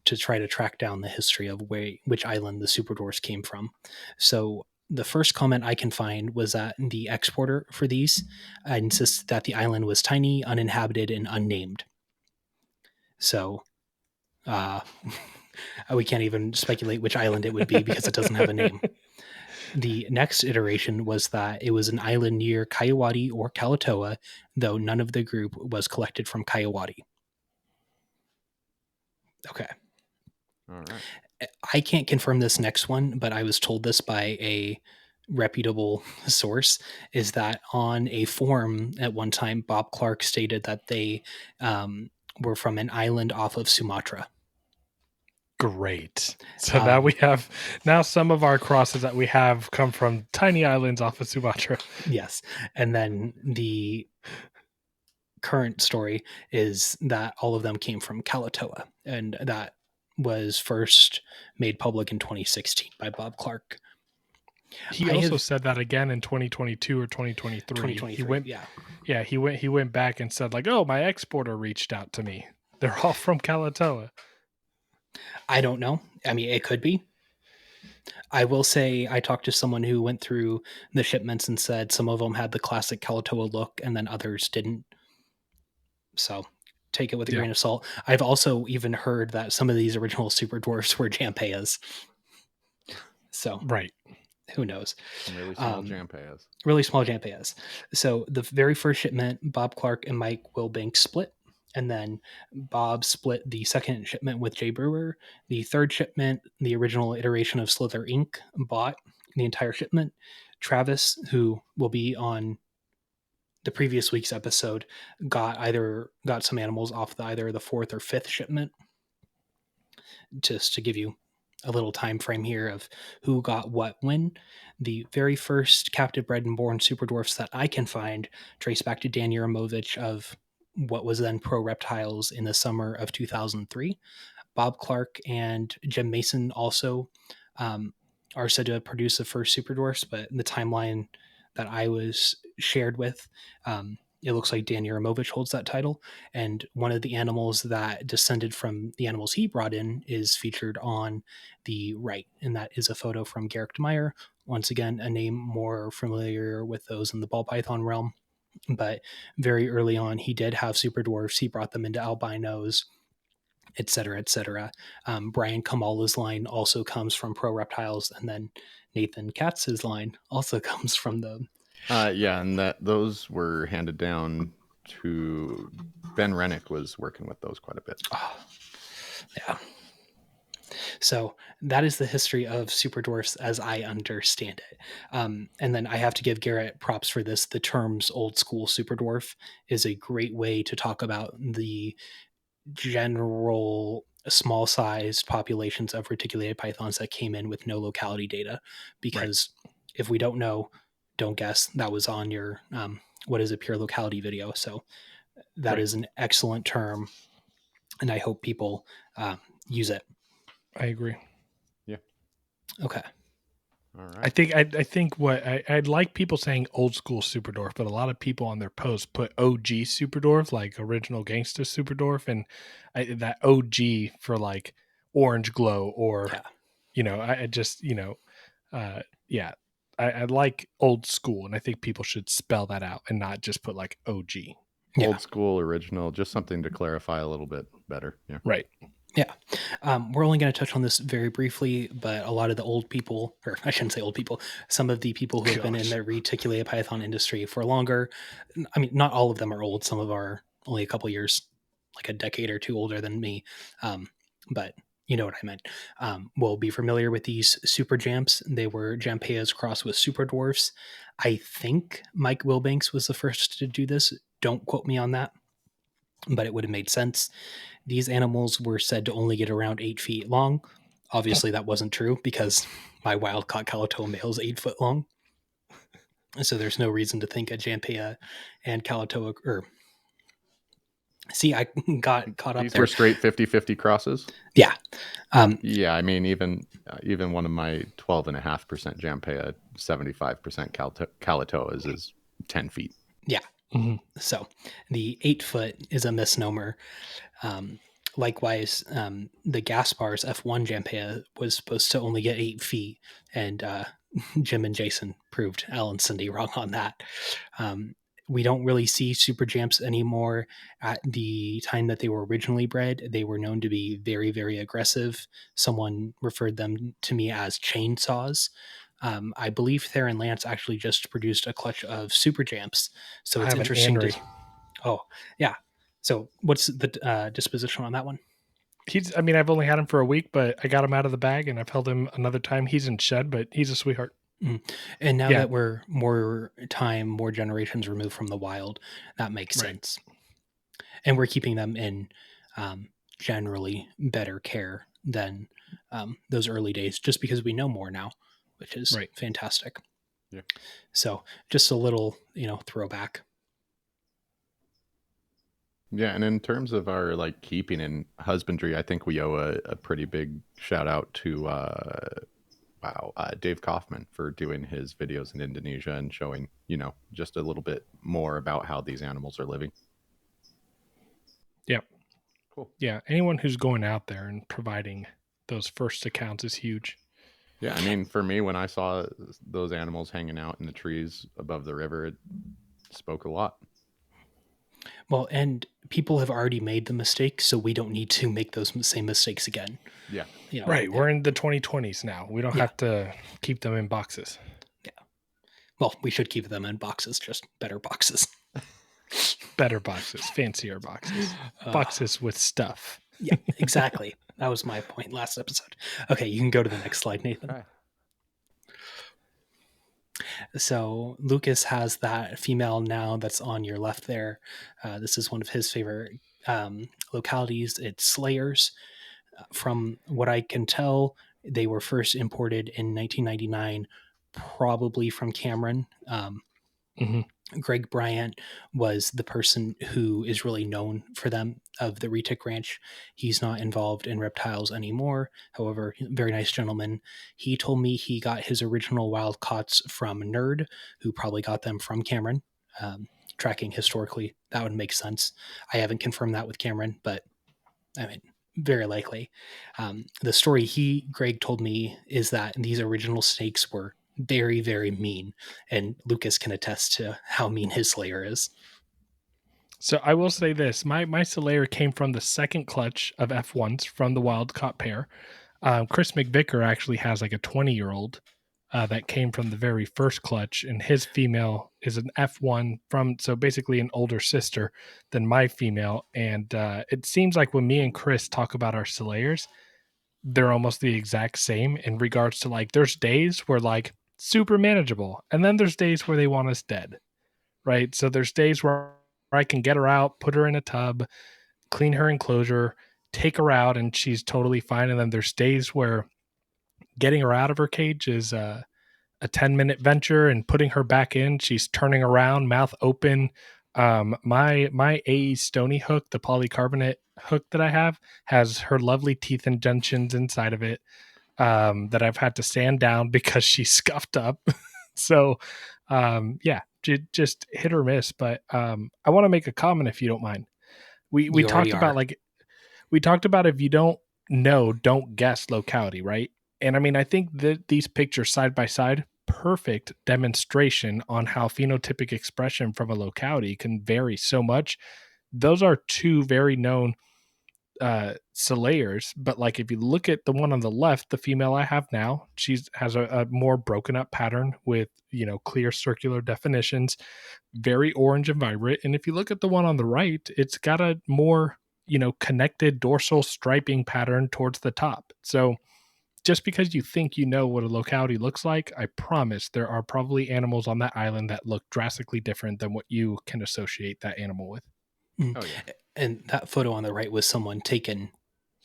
to try to track down the history of which island the super dwarfs came from. So the first comment I can find was that the exporter for these insisted that the island was tiny, uninhabited, and unnamed. So we can't even speculate which island it would be because it doesn't have a name. The next iteration was that it was an island near Kayawati or Kalatoa, though none of the group was collected from Kayawati. Okay. All right. I can't confirm this next one, but I was told this by a reputable source, is that on a forum at one time, Bob Clark stated that they were from an island off of Sumatra. Great. So now we have some of our crosses that we have come from tiny islands off of Sumatra. Yes. And then the current story is that all of them came from Kalatoa, and that was first made public in 2016 by Bob Clark. He also said that again in 2022 or 2023. He went back and said, like, oh, my exporter reached out to me. They're all from Kalatoa. I don't know. I mean, it could be. I will say I talked to someone who went through the shipments and said some of them had the classic Kalatoa look and then others didn't. So take it with a grain of salt. I've also even heard that some of these original super dwarfs were Jampeas. So Right. who knows? Some really small Jampayas. Really small Jampayas. So the very first shipment, Bob Clark and Mike Wilbanks split. And then Bob split the second shipment with Jay Brewer. The third shipment, the original iteration of Slither Inc., bought the entire shipment. Travis, who will be on the previous week's episode, got some animals off either the fourth or fifth shipment. Just to give you a little time frame here of who got what when. The very first captive bred and born super dwarfs that I can find trace back to Dan Yaramovich of what was then Pro Reptiles in the summer of 2003. Bob Clark and Jim Mason also are said to have produced the first super dwarfs, but in the timeline that I was shared with, it looks like Dan Yaramovich holds that title. And one of the animals that descended from the animals he brought in is featured on the right. And that is a photo from Garrick Meyer. Once again, a name more familiar with those in the ball python realm. But very early on, he did have super dwarfs. He brought them into albinos, et cetera, et cetera. Brian Kamala's line also comes from Pro Reptiles. And then Nathan Katz's line also comes from them. Yeah, and those were handed down to Ben Rennick was working with those quite a bit. Oh, yeah. So that is the history of super dwarfs as I understand it. And then I have to give Garrett props for this. The terms old school super dwarf is a great way to talk about the general small sized populations of reticulated pythons that came in with no locality data. Because if we don't know, don't guess. That was on your what is a pure locality video. So that is an excellent term, and I hope people use it. I agree. Yeah. Okay. All right. I think what I'd like people saying old school super dwarf, but a lot of people on their posts put OG super dwarf, like original gangsta super dwarf, and that OG for like orange glow or I just I like old school, and I think people should spell that out and not just put like OG. Old school, original, just something to clarify a little bit better. Yeah. Right. Yeah. We're only going to touch on this very briefly, but a lot of the old people, or I shouldn't say old people, some of the people who have been in the reticulated python industry for longer, I mean, not all of them are old. Some of are only a couple years, like a decade or two older than me. But you know what I meant. Will be familiar with these super jamps. They were Jampayas crossed with super dwarfs. I think Mike Wilbanks was the first to do this. Don't quote me on that, but it would have made sense. These animals were said to only get around 8 feet long. Obviously, that wasn't true because my wild-caught Calato male is 8 foot long. So there's no reason to think a Jampaya and Calato or see, I got caught up These there. were straight 50-50 crosses. Yeah. Yeah, I mean, even one of my 12.5% Jampaya, 75% Calato is 10 feet. Yeah. Mm-hmm. So the 8 foot is a misnomer. Likewise, the Gaspar's F1 Jampaya was supposed to only get 8 feet, and Jim and Jason proved Al and Cindy wrong on that. We don't really see super jamps anymore. At the time that they were originally bred, they were known to be very, very aggressive. Someone referred them to me as chainsaws. I believe Theron Lance actually just produced a clutch of super jamps. So it's interesting to... Oh, yeah. So what's the disposition on that one? I've only had him for a week, but I got him out of the bag and I've held him another time. He's in shed, but he's a sweetheart. And now that we're more generations removed from the wild, that makes sense. And we're keeping them in generally better care than those early days, just because we know more now, which is fantastic. Yeah. So just a little, throwback. Yeah, and in terms of our keeping and husbandry, I think we owe a pretty big shout out to Dave Kaufman for doing his videos in Indonesia and showing, just a little bit more about how these animals are living. Yeah. Cool. Yeah. Anyone who's going out there and providing those first accounts is huge. Yeah. I mean, for me, when I saw those animals hanging out in the trees above the river, it spoke a lot. Well, and people have already made the mistake, so we don't need to make those same mistakes again. Yeah. You know, Right. We're in the 2020s now. We don't Yeah. have to keep them in boxes. well, we should keep them in boxes, just better boxes. Better boxes, fancier boxes, boxes with stuff. Yeah, exactly. That was my point last episode. Okay, you can go to the next slide, Nathan. Okay. So Lucas has that female now that's on your left there. This is one of his favorite localities. It's Slayers. From what I can tell, they were first imported in 1999, probably from Cameron. Mhm. Greg Bryant was the person who is really known for them of the Retic Ranch. He's not involved in reptiles anymore. However, very nice gentleman. He told me he got his original wild caughts from Nerd, who probably got them from Cameron. Tracking historically, that would make sense. I haven't confirmed that with Cameron, but I mean, very likely. The story Greg told me is that these original snakes were very, very mean, and Lucas can attest to how mean his Slayer is. So I will say this: my Slayer came from the second clutch of F1s from the wild caught pair. Chris McVicker actually has like a 20-year-old that came from the very first clutch, and his female is an F1 from, so basically an older sister than my female. And it seems like when me and Chris talk about our Slayers, they're almost the exact same in regards to like, there's days where like super manageable, and then there's days where they want us dead, right? So there's days where I can get her out, put her in a tub, clean her enclosure, take her out, and she's totally fine. And then there's days where getting her out of her cage is a 10-minute venture, and putting her back in, she's turning around, mouth open. My AE Stony hook, the polycarbonate hook that I have, has her lovely teeth indentions inside of it that I've had to sand down because she's scuffed up. So, yeah, just hit or miss. But I want to make a comment if you don't mind. We You talked already about are. we talked about if you don't know, don't guess locality, right? And I mean, I think that these pictures side by side, perfect demonstration on how phenotypic expression from a locality can vary so much. Those are two very known Salayers, but like if you look at the one on the left, the female I have now, she's has a more broken up pattern with, you know, clear circular definitions, very orange and vibrant. And if you look at the one on the right, it's got a more, you know, connected dorsal striping pattern towards the top. So just because you think you know what a locality looks like, I promise there are probably animals on that island that look drastically different than what you can associate that animal with. Oh yeah. And that photo on the right was someone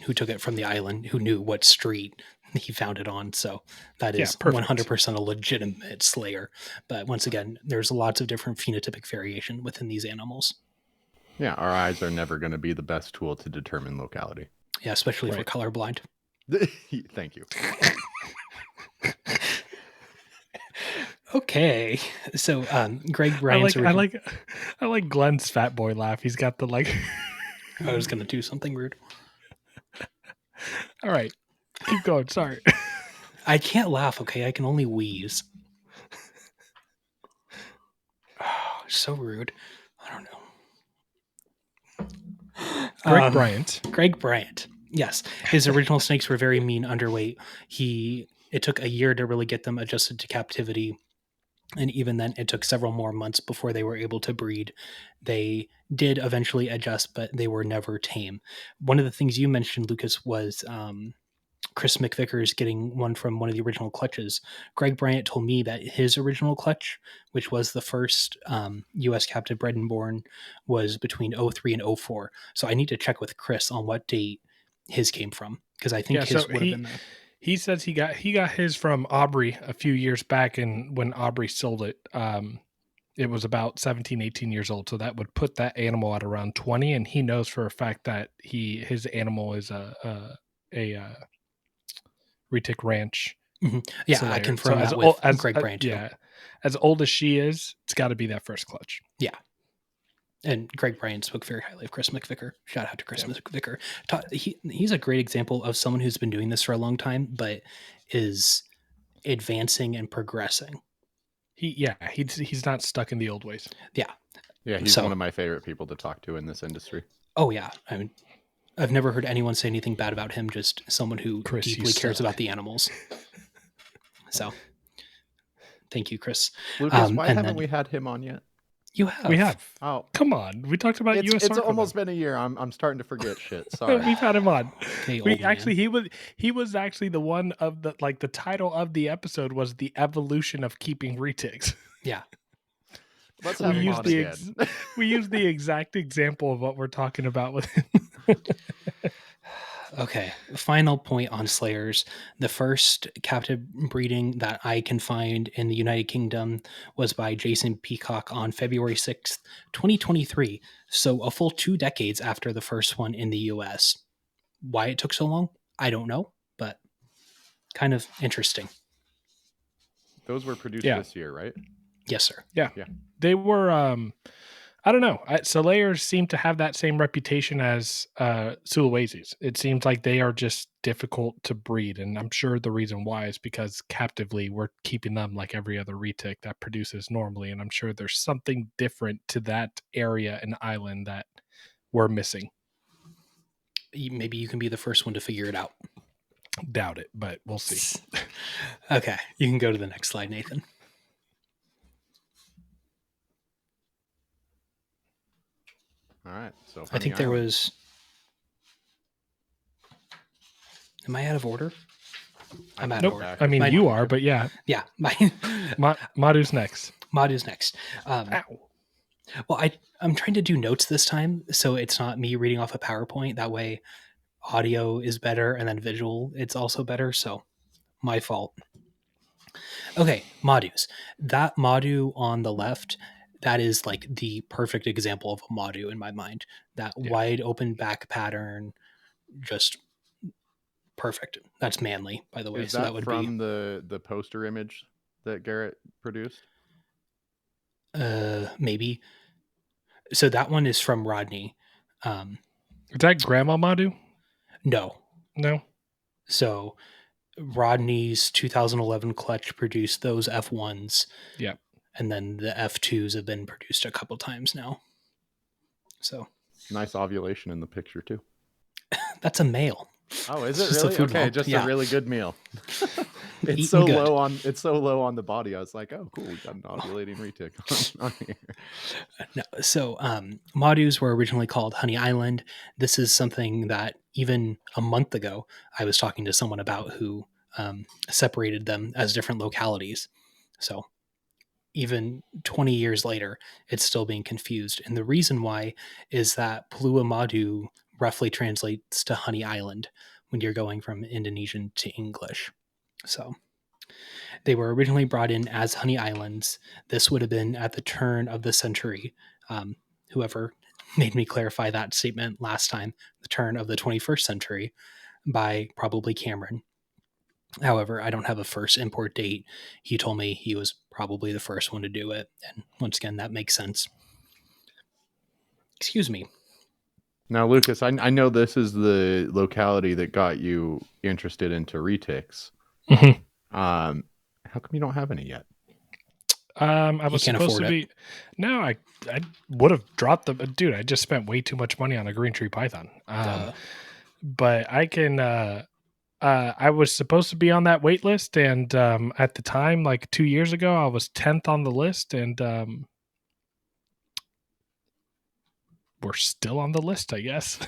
who took it from the island, who knew what street he found it on. So that Yeah, is perfect. 100% a legitimate Slayer. But once again, there's lots of different phenotypic variation within these animals. Yeah, our eyes are never going to be the best tool to determine locality. Yeah, especially if we're Right. colorblind. Thank you. Okay, so Greg Bryant's I like Glenn's fat boy laugh. He's got the like. I was going to do something rude. All right, keep going. Sorry. I can't laugh, okay? I can only wheeze. Oh, so rude. I don't know. Greg Bryant. Greg Bryant. Yes. His original snakes were very mean, underweight. It took a year to really get them adjusted to captivity. And even then, it took several more months before they were able to breed. They did eventually adjust, but they were never tame. One of the things you mentioned, Lucas, was Chris McVickers getting one from one of the original clutches. Greg Bryant told me that his original clutch, which was the first U.S. captive bred and born, was between 03 and 04. So I need to check with Chris on what date his came from, because I think his would have been there. He says he got his from Aubrey a few years back, and when Aubrey sold it, it was about 17, 18 years old. So that would put that animal at around 20, and he knows for a fact that his animal is a Retic Ranch. Mm-hmm. Yeah, Slayer. I confirmed so that with Greg Bryant too. Yeah, as old as she is, it's got to be that first clutch. Yeah. And Greg Bryant spoke very highly of Chris McVicker. Shout out to Chris McVicker. He's a great example of someone who's been doing this for a long time, but is advancing and progressing. He's not stuck in the old ways. Yeah. Yeah, he's So- one of my favorite people to talk to in this industry. Oh yeah, I mean, I've never heard anyone say anything bad about him. Just someone who Chris, you deeply cares suck. about the animals. So, thank you, Chris. Lucas, why and haven't then- we had him on yet? You have. We have. Oh, Come on. We talked about it's USARK. almost been a year. I'm starting to forget shit. Sorry. We've had him on. Okay, We old man. actually he was actually the one of the the title of the episode was the evolution of keeping retics. Yeah. Let's We have him used on the again. We use the exact example of what we're talking about with him. Okay, final point on Slayers. The first captive breeding that I can find in the United Kingdom was by Jason Peacock on February 6th, 2023. So a full 2 decades after the first one in the US. Why it took so long, I don't know, but kind of interesting. Those were produced Yeah. this year, right? Yes, sir. They were I don't know. Salayers seem to have that same reputation as Sulawesi's. It seems like they are just difficult to breed, and I'm sure the reason why is because captively we're keeping them like every other retic that produces normally, and I'm sure there's something different to that area and island that we're missing. Maybe you can be the first one to figure it out. Doubt it, but we'll see. Okay, you can go to the next slide, Nathan. All right. So I think there was. Am I out of order? I'm out of Nope. order. I mean, Mine- you are, but yeah, Yeah, Madu's next. Madu's next. Ow. Well, I'm trying to do notes this time, so it's not me reading off a PowerPoint. That way, audio is better, and then visual, it's also better. So, my fault. Okay, Madus. That Madu on the left, that is like the perfect example of a Madu in my mind. That Yeah. wide open back pattern, just perfect. That's manly, by the way. Is So that, that would from the poster image that Garrett produced? be maybe. So that one is from Rodney. Is that Grandma Madu? No. No. So Rodney's 2011 clutch produced those F1s. Yep. And then the F2s have been produced a couple times now. So Nice ovulation in the picture too. that's a male. Oh, is It's it just a really? food Okay, lump, just yeah. a really good meal. It's Eating so good. low on the body. I was like, oh, cool, we got an ovulating retic on here. No, so Madus were originally called Honey Island. This is something that even a month ago I was talking to someone about who separated them as different localities. So even 20 years later, it's still being confused. And the reason why is that Palua Madu roughly translates to Honey Island when you're going from Indonesian to English. So they were originally brought in as Honey Islands. This would have been at the turn of the century. Whoever made me clarify that statement last time, the turn of the 21st century, by probably Cameron. However, I don't have a first import date. He told me he was probably the first one to do it. And once again, that makes sense. Excuse me. Now, Lucas, I know this is the locality that got you interested into retics. Mhm. How come you don't have any yet? I was can't supposed afford to be. No, I would have dropped the dude. I just spent way too much money on a green tree python. But I can. I was supposed to be on that wait list, and at the time, like 2 years ago, I was 10th on the list, and we're still on the list, I guess.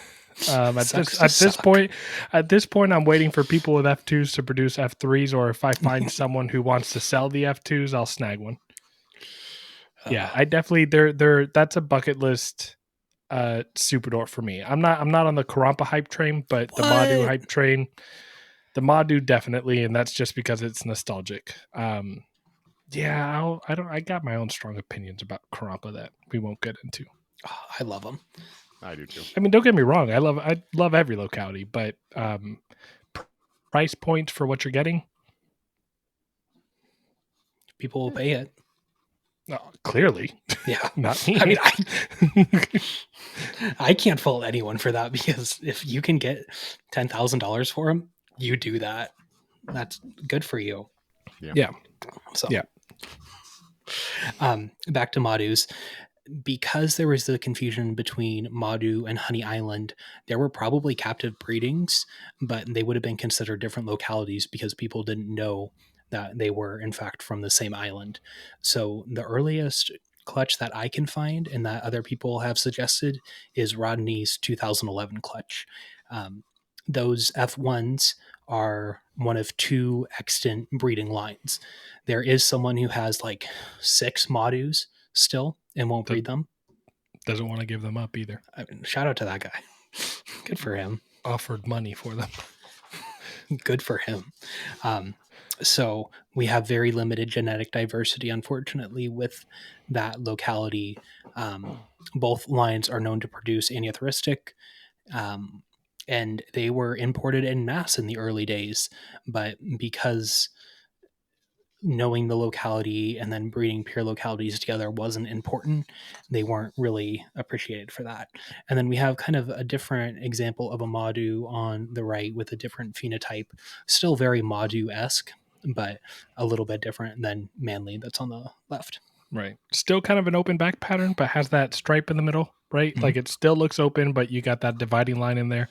At this point, I'm waiting for people with F2s to produce F3s, or if I find someone who wants to sell the F2s, I'll snag one. Yeah, I definitely that's a bucket list super door for me. I'm not on the Karampa hype train, but the Madu hype train, the Madu definitely, and that's just because it's nostalgic. Yeah, I got my own strong opinions about Karampa that we won't get into. Oh, I love them. I do too. I mean, don't get me wrong, I love every locality, but price points for what you're getting, People will pay it. clearly, Yeah. not me. I mean, I can't fault anyone for that, because if you can get $10,000 for them, you do that. That's good for you. Yeah. So Yeah. back to Madus. because there was the confusion between Madu and Honey Island, there were probably captive breedings, but they would have been considered different localities because people didn't know that they were in fact from the same island. So the earliest clutch that I can find and that other people have suggested is Rodney's 2011 clutch. Those F1s are one of two extant breeding lines. There is someone who has like 6 Madus still and won't breed them. Doesn't want to give them up either. I mean, shout out to that guy. Good for him. Offered money for them. Good for him. So we have very limited genetic diversity, unfortunately, with that locality. Both lines are known to produce aneuphoristic, and they were imported en masse in the early days. But because knowing the locality and then breeding pure localities together wasn't important, they weren't really appreciated for that. And then we have kind of a different example of a Madu on the right with a different phenotype, still very Madu-esque, but a little bit different than Manly that's on the left. Right. Still kind of an open back pattern, but has that stripe in the middle, right? Like it still looks open, but you got that dividing line in there.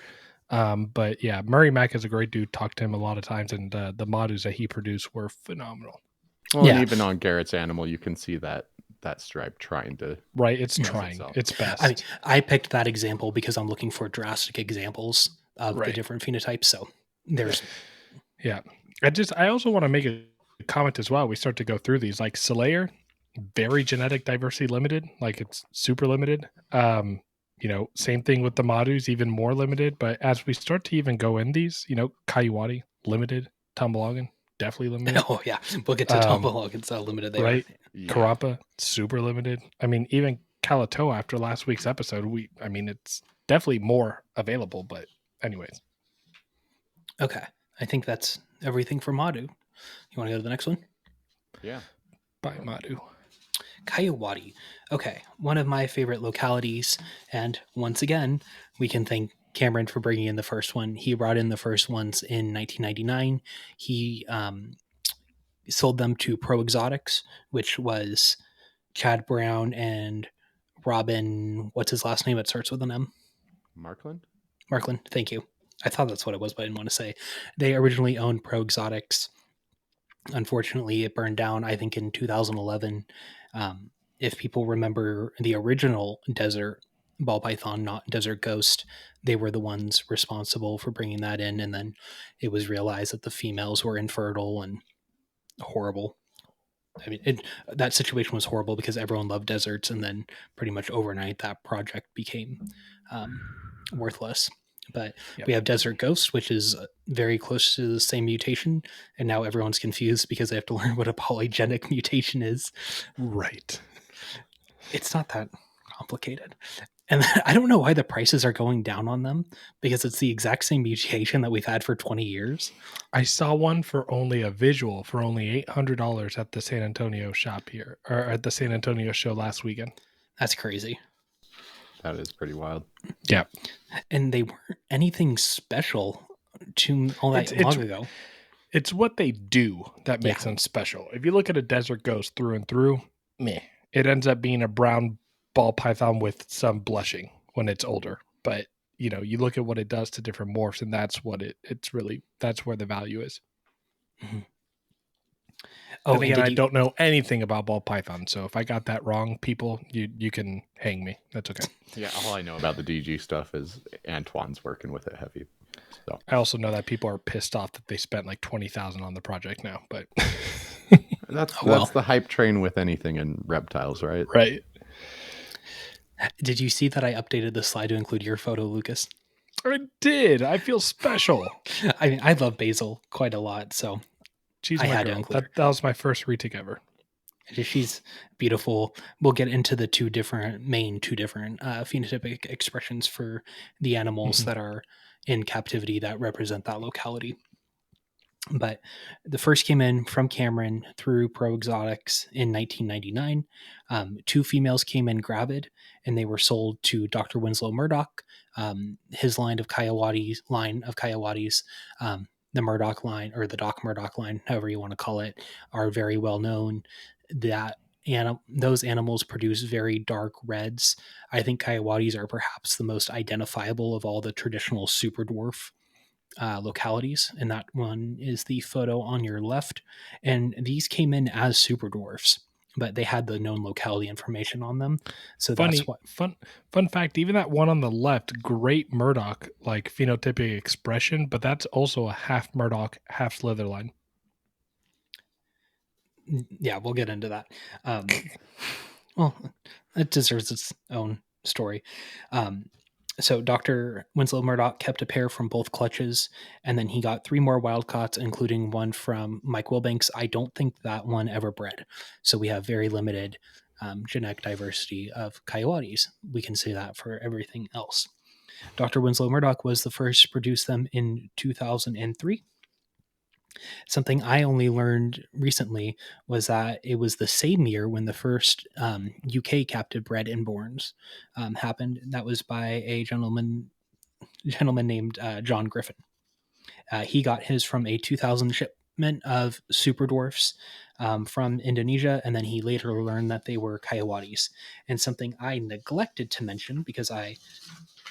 But yeah, Murray Mack is a great dude. Talked to him a lot of times, and the Madus that he produced were phenomenal. Well, and even on Garrett's animal, you can see that stripe trying to. Right, it's trying. It's best. I mean, I picked that example because I'm looking for drastic examples of the different phenotypes. So there's. Yeah. I also want to make a comment as well. We start to go through these, like Solaire, very genetic diversity limited, like it's super limited. Same thing with the Madus, even more limited. But as we start to even go in these, Kayuwadi, limited, Tumbalagan, definitely limited. Oh yeah, we'll get to Tumbalagan. It's how limited they are. Yeah. Karapa, super limited. I mean, even Kalatoa after last week's episode, it's definitely more available. But anyways. Okay. I think that's everything for Madu. You want to go to the next one? Yeah. Bye, Madu. Kayuwadi. Okay. One of my favorite localities. And once again, we can thank Cameron for bringing in the first one. He brought in the first ones in 1999. He sold them to Pro Exotics, which was Chad Brown and Robin. What's his last name? It starts with an M. Markland. Thank you. I thought that's what it was, but I didn't want to say. They originally owned Pro Exotics. Unfortunately, it burned down, I think, in 2011. If people remember the original Desert Ball Python, not Desert Ghost, they were the ones responsible for bringing that in. And then it was realized that the females were infertile and horrible. I mean, that situation was horrible because everyone loved deserts. And then pretty much overnight, that project became worthless. But we have Desert Ghost, which is very close to the same mutation. And now everyone's confused because they have to learn what a polygenic mutation is. Right. It's not that complicated. And I don't know why the prices are going down on them because it's the exact same mutation that we've had for 20 years. I saw one for only a visual for only $800 at the San Antonio shop here, or at the San Antonio show last weekend. That's crazy. That is pretty wild. Yeah. And they weren't anything special to all that long ago. It's what they do that makes them special. If you look at a Desert Ghost through and through, meh. It ends up being a brown ball python with some blushing when it's older. But, you look at what it does to different morphs, and that's what that's where the value is. Mm-hmm. Oh, and again, I don't know anything about ball python, so if I got that wrong, people, you can hang me. That's okay. Yeah, all I know about the DG stuff is Antoine's working with it heavy. So I also know that people are pissed off that they spent like $20,000 on the project now, but that's the hype train with anything in reptiles, right? Right. Did you see that I updated the slide to include your photo, Lucas? I did. I feel special. I mean, I love Basil quite a lot, so she's I my had girl. to include her. That was my first Retic ever. She's beautiful. We'll get into the two different phenotypic expressions for the animals that are in captivity that represent that locality. But the first came in from Cameron through Pro Exotics in 1999. 2 females came in gravid, and they were sold to Dr. Winslow Murdoch. His line of Kayuwadis, the Murdoch line, or the Doc Murdoch line, however you want to call it, are very well known. That those animals produce very dark reds. I think coyotes are perhaps the most identifiable of all the traditional super dwarf localities, and that one is the photo on your left. And these came in as super dwarfs, but they had the known locality information on them. So that's what fun fact. Even that one on the left, great Murdoch like phenotypic expression, but that's also a half Murdoch, half Slitherline. Yeah, we'll get into that. Well, it deserves its own story. So Dr. Winslow Murdoch kept a pair from both clutches, and then he got 3 more wild caughts, including one from Mike Wilbanks. I don't think that one ever bred. So we have very limited genetic diversity of coyotes. We can say that for everything else. Dr. Winslow Murdoch was the first to produce them in 2003. Something I only learned recently was that it was the same year when the first UK captive bred inborns happened. That was by a gentleman named John Griffin. He got his from a 2000 shipment of super dwarfs from Indonesia, and then he later learned that they were coyotes. And something I neglected to mention, because I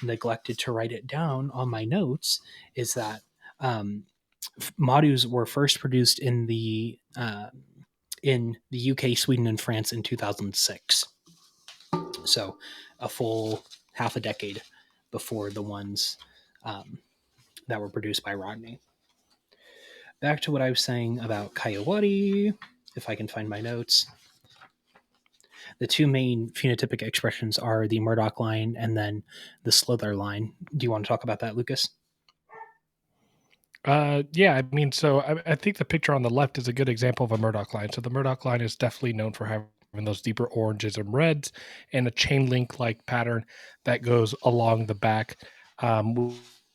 neglected to write it down on my notes, is that Madus were first produced in the UK, Sweden, and France in 2006. So a full half a decade before the ones that were produced by Rodney. Back to what I was saying about coyote, if I can find my notes. The 2 main phenotypic expressions are the Murdoch line and then the Slither line. Do you want to talk about that, Lucas? Yeah, I mean, so I think the picture on the left is a good example of a Murdoch line. So the Murdoch line is definitely known for having those deeper oranges and reds and a chain link like pattern that goes along the back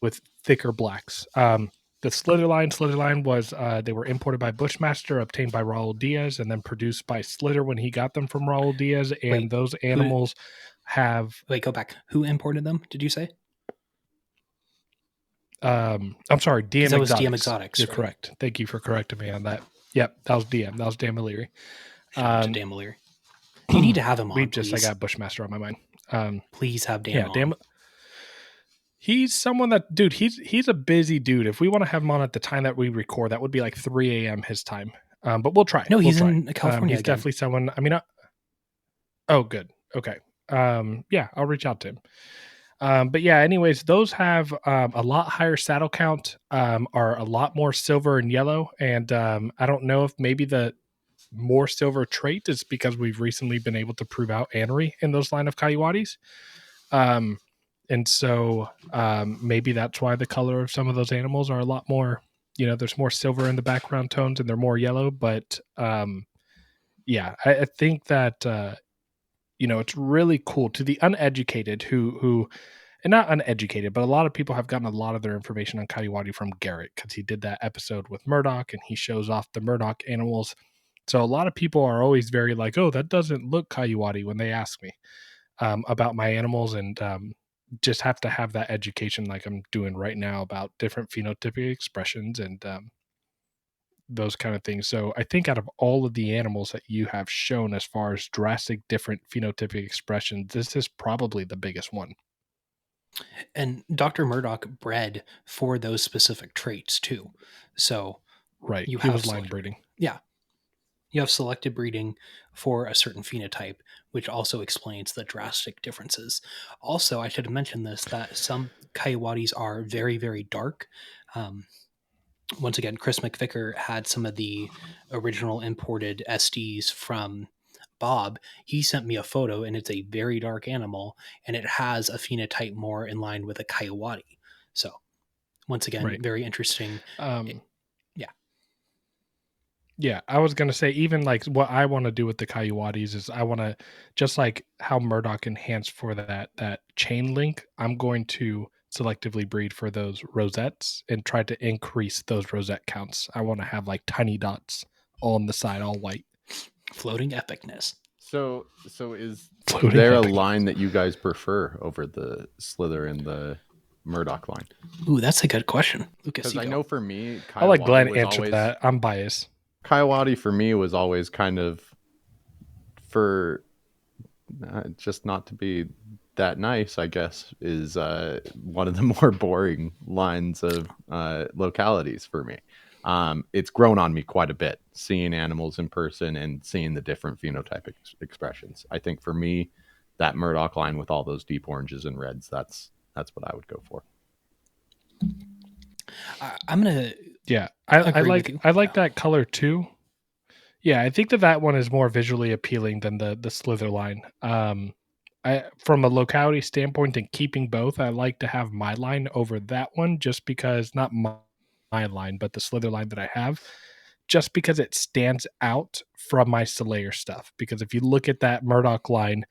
with thicker blacks. The Slitherline was they were imported by Bushmaster, obtained by Raul Diaz, and then produced by Slitter when he got them from Raul Diaz. And those animals have... Wait, go back. Who imported them, did you say? I'm sorry, DM that Exotics. Was DM Exotics. You're right? Correct. Thank you for correcting me on that. Yep, that was DM. That was Dan O'Leary. Shout out to Dan O'Leary. You need to have him on, please. I got Bushmaster on my mind. Please have Dan on. Dan, he's someone that, dude, he's a busy dude. If we want to have him on at the time that we record, that would be like 3 a.m. his time. But we'll try. No, he's in California. He's definitely someone. I mean, oh, good. Okay. Yeah, I'll reach out to him. But yeah, anyways, those have a lot higher saddle count, are a lot more silver and yellow. And I don't know if maybe the more silver trait is because we've recently been able to prove out anery in those line of coyotes. And so maybe that's why the color of some of those animals are a lot more, there's more silver in the background tones and they're more yellow. But yeah, I think that, it's really cool to the uneducated who, and not uneducated, but a lot of people have gotten a lot of their information on coyote from Garrett because he did that episode with Murdoch and he shows off the Murdoch animals. So a lot of people are always very like, oh, that doesn't look coyote when they ask me about my animals, and just have to have that education like I'm doing right now about different phenotypic expressions and those kind of things. So I think out of all of the animals that you have shown as far as drastic different phenotypic expressions, this is probably the biggest one. And Dr. Murdoch bred for those specific traits too. So right, he was line breeding. Yeah. You have selective breeding for a certain phenotype, which also explains the drastic differences. Also, I should have mentioned this, that some coyotes are very, very dark. Once again, Chris McVicker had some of the original imported SDs from Bob. He sent me a photo, and it's a very dark animal, and it has a phenotype more in line with a coyote. So, once again, very interesting. Yeah, I was going to say, even like what I want to do with the coyotes is I want to, just like how Murdoch enhanced for that chain link, I'm going to selectively breed for those rosettes and try to increase those rosette counts. I want to have like tiny dots all on the side, all white. Floating epicness. So is there a line that you guys prefer over the Slither and the Murdoch line? Ooh, that's a good question, Lucas. Because I know for me, I'll let Glenn answer that. I'm biased. Coyote for me was always kind of for just not to be that nice, I guess, is one of the more boring lines of localities for me. It's grown on me quite a bit, seeing animals in person and seeing the different phenotypic expressions. I think for me, that Murdoch line with all those deep oranges and reds, that's what I would go for. I'm gonna. Yeah, I Agree with like you. I like that color too. Yeah, I think that one is more visually appealing than the Slither line. From a locality standpoint and keeping both, I like to have my line over that one, just because not my line, but the Slither line that I have, just because it stands out from my Slayer stuff. Because if you look at that Murdoch line,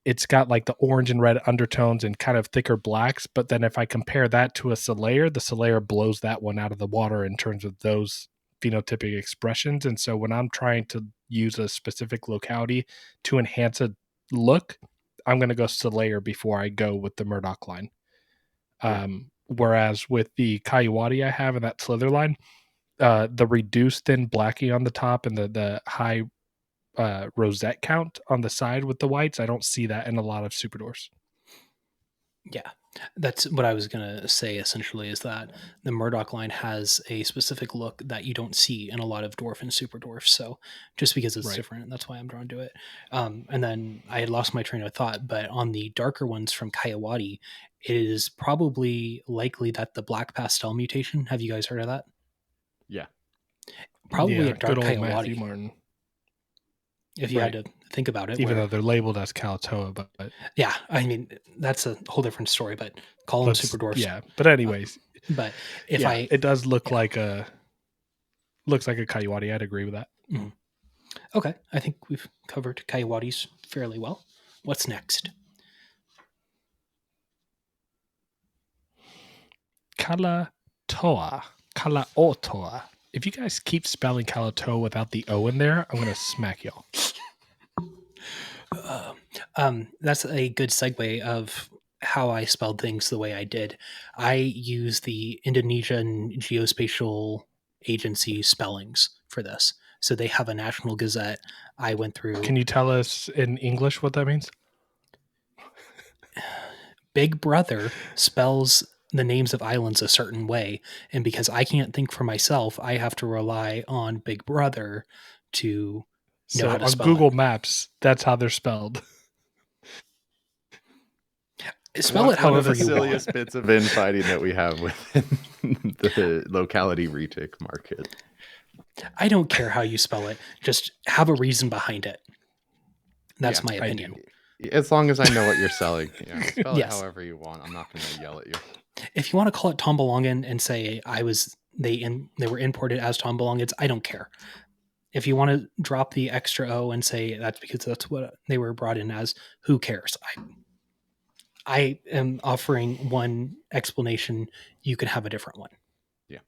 it's got like the orange and red undertones and kind of thicker blacks. But then if I compare that to a Slayer, the Slayer blows that one out of the water in terms of those phenotypic expressions. And so when I'm trying to use a specific locality to enhance a look, I'm going to go Slayer before I go with the Murdoch line. Whereas with the Kayawati I have in that Slither line, the reduced thin blackie on the top and the high rosette count on the side with the whites, I don't see that in a lot of Superdwarfs. Yeah, that's what I was gonna say. Essentially, is that the Murdoch line has a specific look that you don't see in a lot of dwarf and super dwarfs. So just because it's different, that's why I'm drawn to it. And then I had lost my train of thought, but on the darker ones from Kayawati, it is probably likely that the black pastel mutation. Have you guys heard of that? Yeah, probably a dark good old Kayawati. Matthew Martin. If you had to think about it, even though they're labeled as Kalatoa, but yeah, I mean that's a whole different story. But call them super dwarfs. Yeah, but anyways, but if it does look like a Kayawati. I'd agree with that. Mm-hmm. Okay, I think we've covered Kayawatis fairly well. What's next? Kalatoa. If you guys keep spelling Kalatoa without the O in there, I'm gonna smack y'all. That's a good segue of how I spelled things the way I did. I use the Indonesian Geospatial Agency spellings for this. So they have a National Gazette. I went through. Can you tell us in English what that means? Big Brother spells the names of islands a certain way, and because I can't think for myself, I have to rely on Big Brother to know how to spell Google Maps, that's how they're spelled. Spell it however you want. One of the silliest bits of infighting that we have within the locality retic market. I don't care how you spell it. Just have a reason behind it. That's my opinion. As long as I know what you're selling. Spell it however you want. I'm not going to yell at you. If you want to call it Tombolongan and say they were imported as Tombolongans, I don't care. If you want to drop the extra O and say that's because that's what they were brought in as, who cares? I am offering one explanation. You can have a different one. Yeah.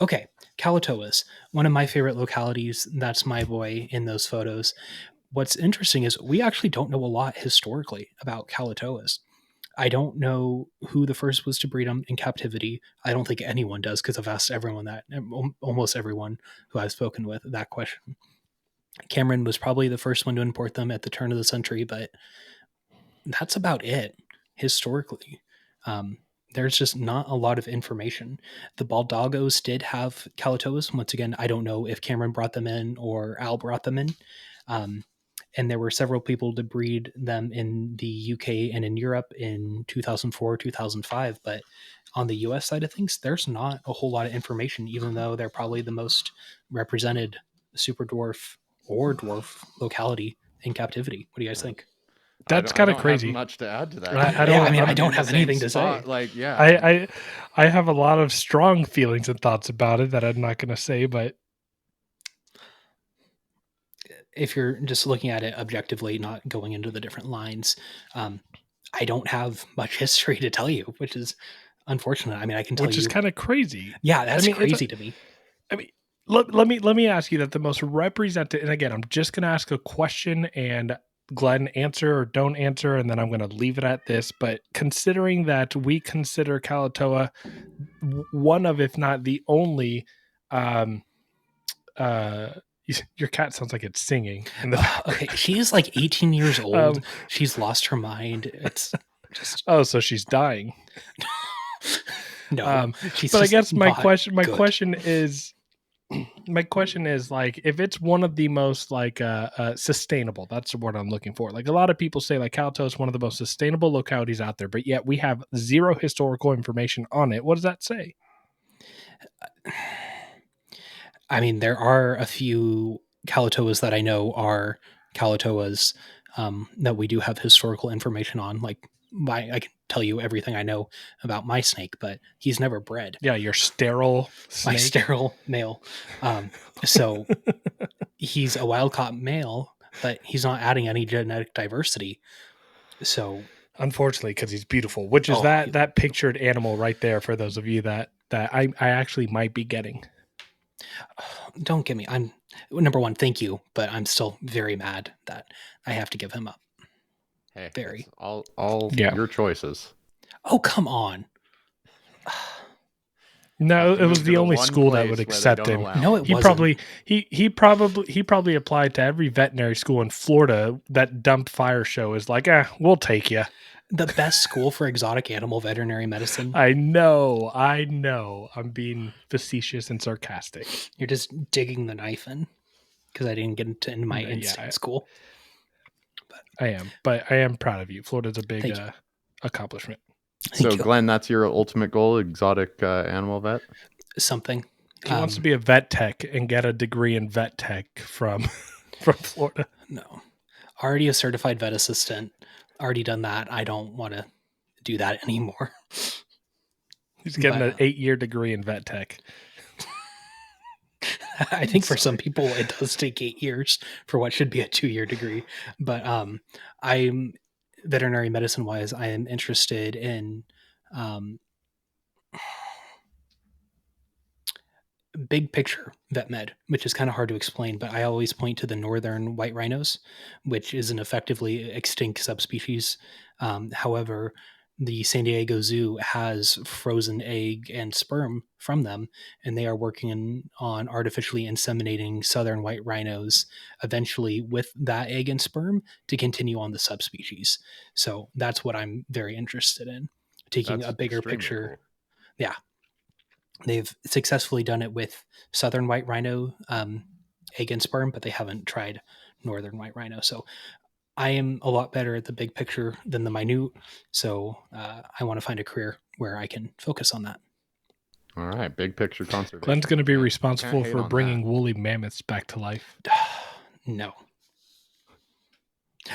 Okay. Kalatoas, one of my favorite localities. That's my boy in those photos. What's interesting is we actually don't know a lot historically about Kalatoas. I don't know who the first was to breed them in captivity. I don't think anyone does because I've asked almost everyone who I've spoken with that question. Cameron was probably the first one to import them at the turn of the century, but that's about it historically. There's just not a lot of information. The Baldagos did have Kalatoas. Once again, I don't know if Cameron brought them in or Al brought them in. And there were several people to breed them in the UK and in Europe in 2004, 2005. But on the US side of things, there's not a whole lot of information, even though they're probably the most represented super dwarf or dwarf locality in captivity. What do you guys think? That's kind of crazy. Have much to add to that. I don't have anything to say. I have a lot of strong feelings and thoughts about it that I'm not going to say, but if you're just looking at it objectively, not going into the different lines, I don't have much history to tell you, which is unfortunate. I mean, I can tell you, which is kind of crazy. Yeah, that's crazy to me. I mean, let me ask you that the most represented, and again, I'm just going to ask a question and Glenn answer or don't answer, and then I'm going to leave it at this. But considering that we consider Kalatoa one of, if not the only, Your cat sounds like it's singing in the background. Okay, she is like 18 years old. She's lost her mind. It's just so she's dying. no. She's but I just guess my not question good. is like, if it's one of the most like sustainable, that's the word I'm looking for. Like a lot of people say like Calato is one of the most sustainable localities out there, but yet we have zero historical information on it. What does that say? I mean, there are a few Kalatoas that I know are Kalatoas that we do have historical information on. Like I can tell you everything I know about my snake, but he's never bred. Yeah, your sterile snake. My sterile male. So he's a wild caught male, but he's not adding any genetic diversity. So unfortunately, because he's beautiful, which is that pictured animal right there for those of you that I actually might be getting. Don't get me. I'm number one, thank you, but I'm still very mad that I have to give him up. Hey, very all your choices. Oh, come on. No, it was the only school that would accept him. No, it wasn't. He probably applied to every veterinary school in Florida that dumped fire show is like, we'll take you. The best school for exotic animal veterinary medicine. I know. I'm being facetious and sarcastic. You're just digging the knife in because I didn't get into my instinct school. But I am proud of you. Florida's a big accomplishment. So, Glenn, that's your ultimate goal, exotic animal vet? Something. He wants to be a vet tech and get a degree in vet tech from Florida. No. Already a certified vet assistant. Already done that. I don't want to do that anymore. He's getting an 8-year degree in vet tech. I think for some people it does take 8 years for what should be a 2-year degree. But I'm veterinary medicine wise, I am interested in big picture vet med, which is kind of hard to explain, but I always point to the northern white rhinos, which is an effectively extinct subspecies. However, the San Diego Zoo has frozen egg and sperm from them, and they are working on artificially inseminating southern white rhinos eventually with that egg and sperm to continue on the subspecies. So that's what I'm very interested in, taking a bigger picture. Cool. Yeah. They've successfully done it with southern white rhino egg and sperm, but they haven't tried northern white rhino. So I am a lot better at the big picture than the minute. So I want to find a career where I can focus on that. All right. Big picture conservation. Glenn's going to be responsible for bringing woolly mammoths back to life. No.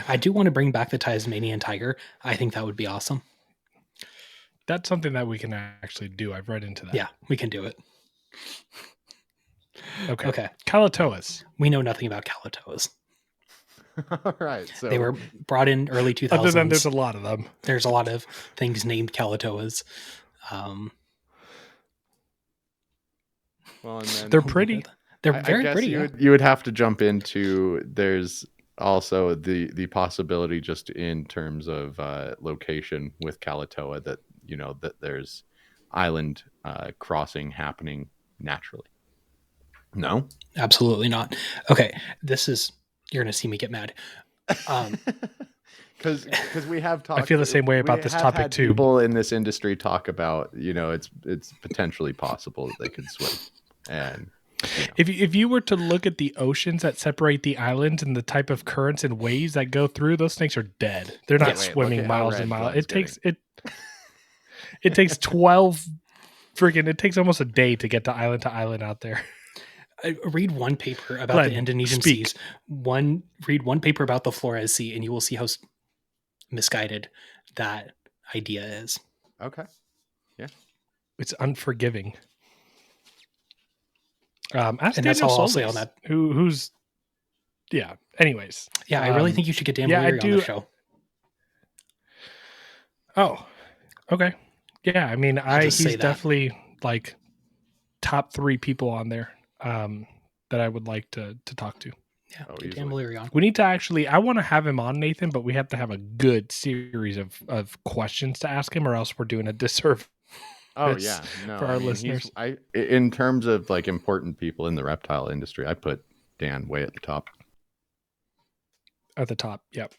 I do want to bring back the Tasmanian tiger. I think that would be awesome. That's something that we can actually do. I've read into that. Yeah, we can do it. Okay. Kalatoas. We know nothing about Kalatoas. All right. So they were brought in early 2000s. Other than there's a lot of them. There's a lot of things named Kalatoas. Well, and then they're pretty. They're very pretty. You would have to jump into. There's also the possibility, just in terms of location with Kalatoa, that that there's island crossing happening naturally. No, absolutely not. Okay, you're gonna see me get mad. Because we have talked. I feel the same way about this topic too. People in this industry talk about it's potentially possible that they could swim, and if you were to look at the oceans that separate the islands and the type of currents and waves that go through, those snakes are dead. They're not swimming miles and miles. It takes 12 freaking. It takes almost a day to get to island out there. Read one paper about the Indonesian seas. Read one paper about the Flores Sea, and you will see how misguided that idea is. Okay. Yeah. It's unforgiving. And that's all I'll say on that. Who's anyways. Yeah, I really think you should get Dan Leary on the show. Oh, okay. Yeah, I mean, he's definitely like top 3 people on there that I would like to talk to. Yeah, get Dan Leary on. We need to I want to have him on, Nathan, but we have to have a good series of questions to ask him, or else we're doing a disservice. Oh yeah, no, for our listeners. In terms of like important people in the reptile industry, I put Dan, way at the top. At the top, yep.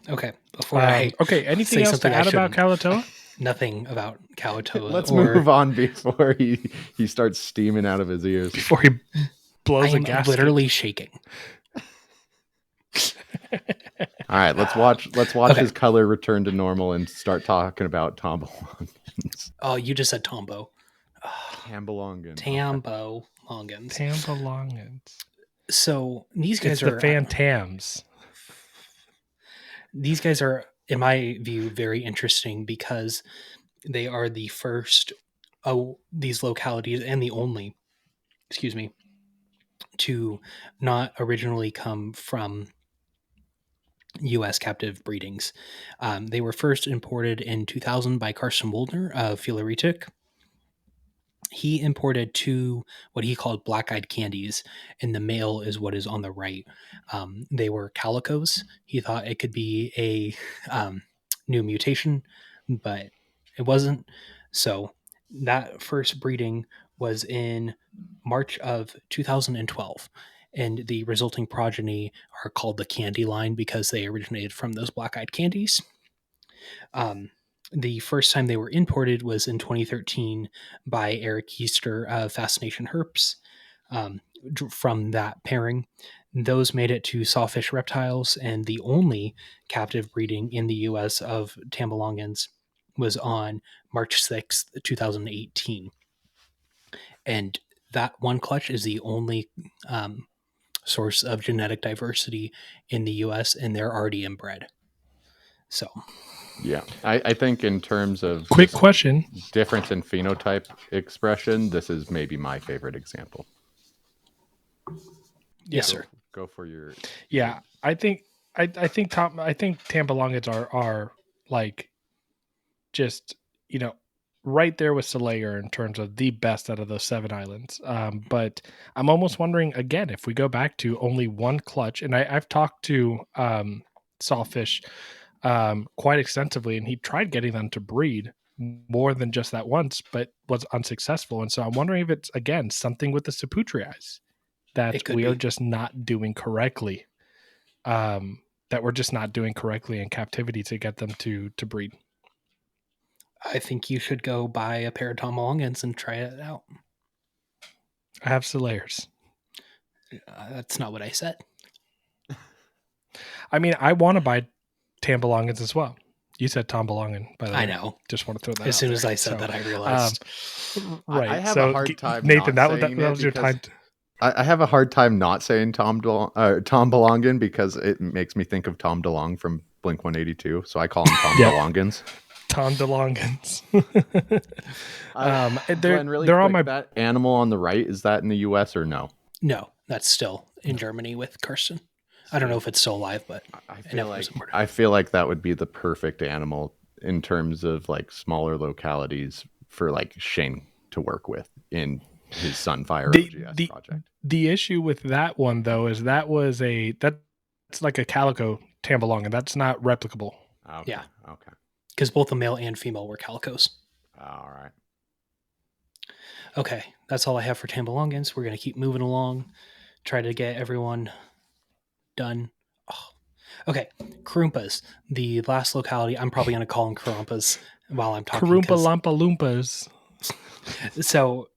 Okay, before I anything say else something to I add about shouldn't. Kalatoa? Nothing about Kalatoa. Let's move on before he starts steaming out of his ears. Before he blows I a am gasket. literally shaking. All right, let's watch Okay. his color return to normal and start talking about Tambalongans. Oh, you just said Tombo. Tambalongan. Tambolongans. Tambalongans. So these guys It's are the Phantams. These guys are, in my view, very interesting because they are the first these localities and the only, to not originally come from U.S. captive breedings. They were first imported in 2000 by Carson Woldner of Retic. He imported 2 what he called black-eyed candies, and the male is what is on the right. They were calicos. He thought it could be a new mutation, but it wasn't. So that first breeding was in March of 2012, and the resulting progeny are called the candy line because they originated from those black-eyed candies. The first time they were imported was in 2013 by Eric Easter of Fascination Herps. From that pairing, those made it to sawfish reptiles, and the only captive breeding in the U.S. of Tambalongans was on March 6th, 2018. And that one clutch is the only source of genetic diversity in the U.S., and they're already inbred. So... Yeah, I think in terms of quick question, difference in phenotype expression, this is maybe my favorite example. Yes, sir. Go for your. Yeah, I think Tambalongans are like just right there with Solaire in terms of the best out of those 7 islands. But I'm almost wondering again if we go back to only one clutch, and I've talked to Sawfish quite extensively, and he tried getting them to breed more than just that once, but was unsuccessful. And so I'm wondering if it's again something with the Saputrii that we are just not doing correctly. That we're just not doing correctly in captivity to get them to breed. I think you should go buy a pair of Tambalongans and try it out. I have Solaire's. That's not what I said. I mean, I want to buy Tambalongans as well. You said Tambalongan, by the way. I know. Just want to throw that as soon out as there. I said that, I realized. Right. I have a hard time. Nathan, that was your time. I have a hard time not saying Tambalongan because it makes me think of Tom DeLonge from Blink-182. So I call them Tambalongans. Tambalongans. Glenn, really they're quick, on my... that animal on the right, is that in the US or no? No, that's still in Germany with Karsten. I don't know if it's still alive, but I feel like that would be the perfect animal in terms of like smaller localities for like Shane to work with in his Sunfire OGS project. The issue with that one though is that's like a calico Tambalongan. That's not replicable. Okay. Yeah. Okay. Because both the male and female were calicos. All right. Okay, that's all I have for Tambalongans. We're going to keep moving along, try to get everyone done. Oh. Okay, Karumpas. The last locality, I'm probably going to call them Karumpas while I'm talking. Karumpa Lampa Loompas. So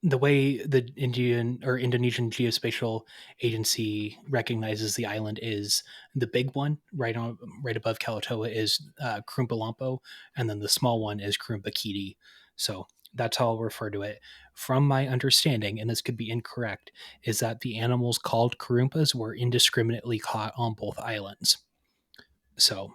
the way the Indonesian Geospatial Agency recognizes the island is the big one right above Kalatoa is Karumpa Lampo, and then the small one is Karumpa Kiti. So that's how I'll refer to it. From my understanding, and this could be incorrect, is that the animals called Karumpas were indiscriminately caught on both islands. So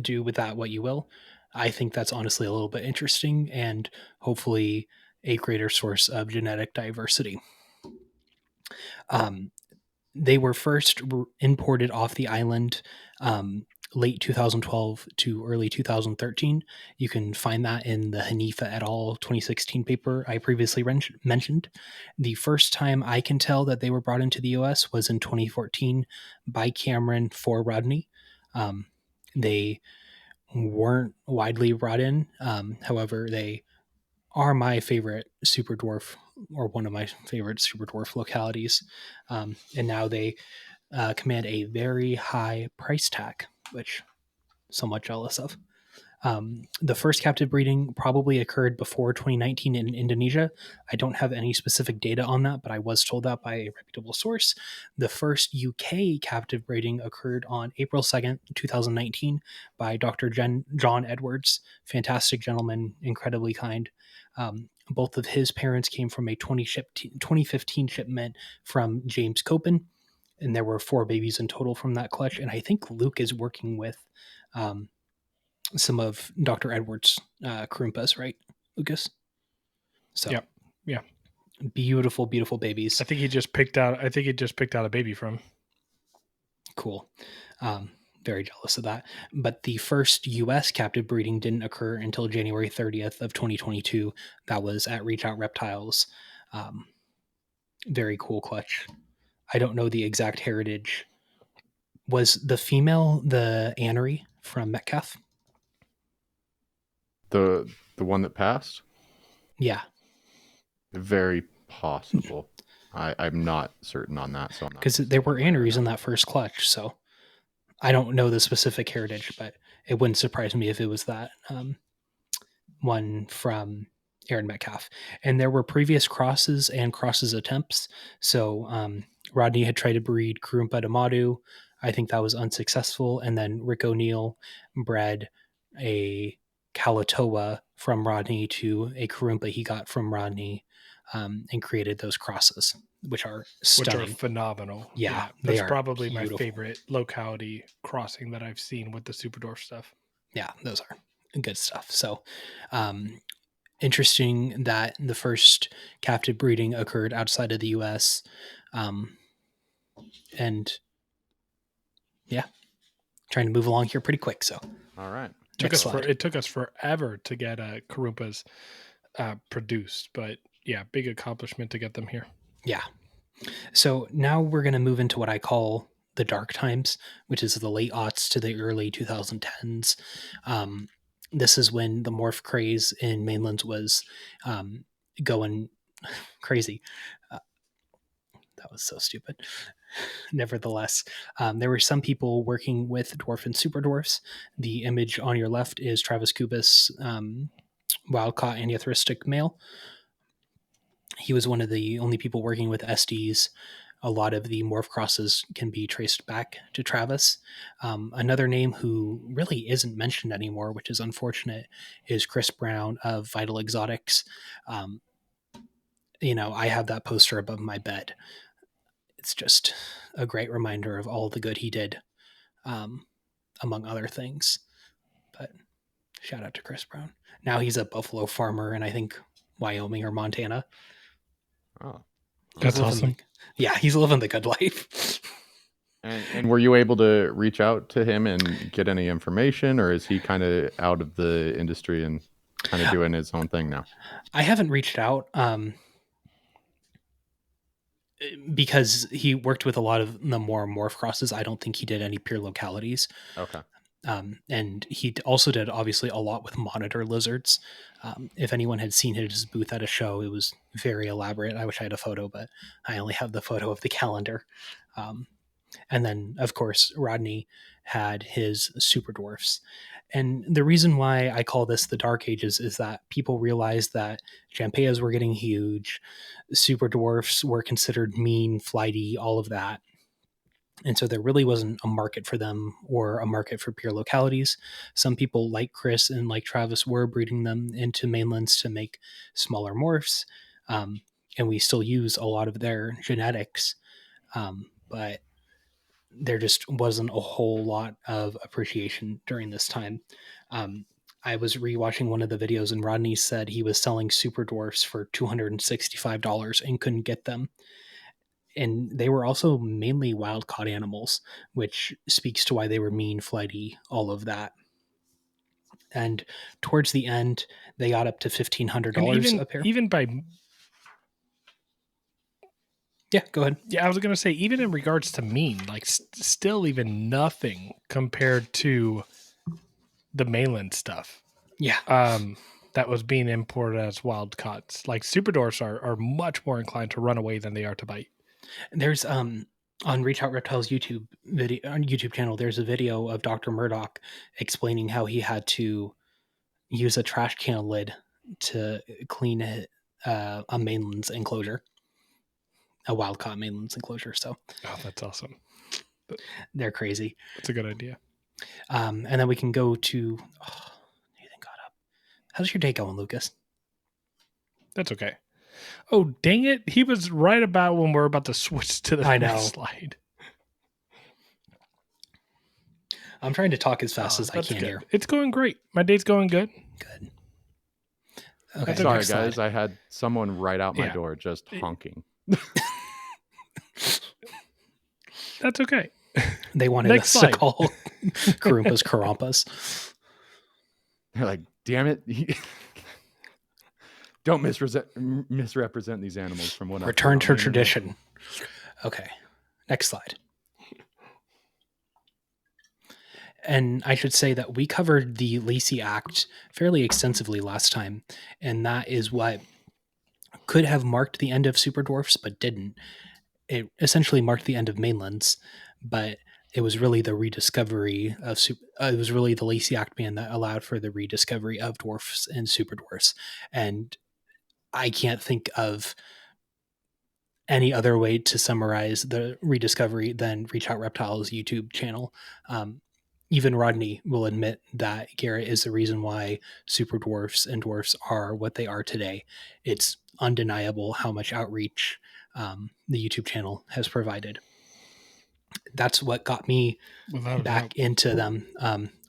do with that what you will. I think that's honestly a little bit interesting and hopefully a greater source of genetic diversity. They were first imported off the island late 2012 to early 2013. You can find that in the Hanifa et al. 2016 paper I previously mentioned. The first time I can tell that they were brought into the U.S. was in 2014 by Cameron for Rodney. They weren't widely brought in. However, they are my favorite super dwarf or one of my favorite super dwarf localities. And now they command a very high price tag, which I'm somewhat jealous of. The first captive breeding probably occurred before 2019 in Indonesia. I don't have any specific data on that, but I was told that by a reputable source. The first UK captive breeding occurred on April 2nd, 2019 by Dr. John Edwards. Fantastic gentleman, incredibly kind. Both of his parents came from a 2015 shipment from James Copen, and there were 4 babies in total from that clutch. And I think Luke is working with some of Dr. Edwards' Karumpas, right, Lucas? So, Yep. Yeah. Beautiful, beautiful babies. I think he just picked out a baby from. Cool. Very jealous of that. But the first U.S. captive breeding didn't occur until January 30th of 2022. That was at Reach Out Reptiles. Very cool clutch. I don't know the exact heritage. Was the female the Annery from Metcalf? The one that passed? Yeah. Very possible. I'm not certain on that. So because there were Anneries in that first clutch. So I don't know the specific heritage, but it wouldn't surprise me if it was that one from Aaron Metcalf. And there were previous crosses and crosses attempts. So Rodney had tried to breed Karumpa to Madu. I think that was unsuccessful. And then Rick O'Neill bred a Kalatoa from Rodney to a Karumpa he got from Rodney, and created those crosses, which are stunning. Which are phenomenal. Yeah, that's probably beautiful. My favorite locality crossing that I've seen with the super dwarf stuff. Yeah, those are good stuff. So interesting that the first captive breeding occurred outside of the US. And yeah, trying to move along here pretty quick. So all right. It took us forever to get Karumpas produced, but yeah, big accomplishment to get them here. Yeah. So now we're going to move into what I call the dark times, which is the late aughts to the early 2010s. This is when the morph craze in mainlands was going crazy. That was so stupid. Nevertheless, there were some people working with dwarf and super dwarfs. The image on your left is Travis Kubis, wild-caught aneatheristic male. He was one of the only people working with SDs. A lot of the morph crosses can be traced back to Travis. Another name who really isn't mentioned anymore, which is unfortunate, is Chris Brown of Vital Exotics. I have that poster above my bed. It's just a great reminder of all the good he did, among other things. But shout out to Chris Brown. Now he's a buffalo farmer in, I think, Wyoming or Montana. Oh, that's awesome. He's living the good life. And were you able to reach out to him and get any information, or is he kind of out of the industry and kind of doing his own thing now? I haven't reached out because he worked with a lot of the more morph crosses. I don't think he did any pure localities. Okay. And he also did obviously a lot with monitor lizards. If anyone had seen his booth at a show, it was very elaborate. I wish I had a photo, but I only have the photo of the calendar. And then, of course, Rodney had his super dwarfs. And the reason why I call this the Dark Ages is that people realized that Jampeas were getting huge, super dwarfs were considered mean, flighty, all of that. And so there really wasn't a market for them or a market for pure localities. Some people like Chris and like Travis were breeding them into mainlands to make smaller morphs. And we still use a lot of their genetics. But there just wasn't a whole lot of appreciation during this time. I was rewatching one of the videos and Rodney said he was selling super dwarfs for $265 and couldn't get them. And they were also mainly wild caught animals, which speaks to why they were mean, flighty, all of that. And towards the end, they got up to $1,500 a pair. Yeah, go ahead. Yeah, I was going to say, even in regards to mean, like still even nothing compared to the mainland stuff. Yeah. that was being imported as wild caughts. Like super dwarfs are much more inclined to run away than they are to bite. There's on Reach Out Reptiles YouTube channel, there's a video of Dr. Murdoch explaining how he had to use a trash can lid to clean a mainland's enclosure, a wild caught mainland's enclosure. So that's awesome. They're crazy. That's a good idea. And then we can go to Nathan got up. How's your day going, Lucas? That's okay. Oh, dang it. He was right about when we're about to switch to the next slide. I'm trying to talk as fast as I can here. It's going great. My day's going good. Good. Okay. Sorry, guys. I had someone right out my door just honking. That's okay. They wanted us to call Karumpas Karampas. They're like, damn it. Don't misrepresent these animals from what Return to tradition. Okay. Next slide. And I should say that we covered the Lacey Act fairly extensively last time, and that is what could have marked the end of super dwarfs, but didn't. It essentially marked the end of mainlands, but it was really the rediscovery of it was really the Lacey Act ban that allowed for the rediscovery of dwarfs and super dwarfs. And I can't think of any other way to summarize the rediscovery than Reach Out Reptiles YouTube channel. Even Rodney will admit that Garrett is the reason why super dwarfs and dwarfs are what they are today. It's undeniable how much outreach the YouTube channel has provided. That's what got me back into them.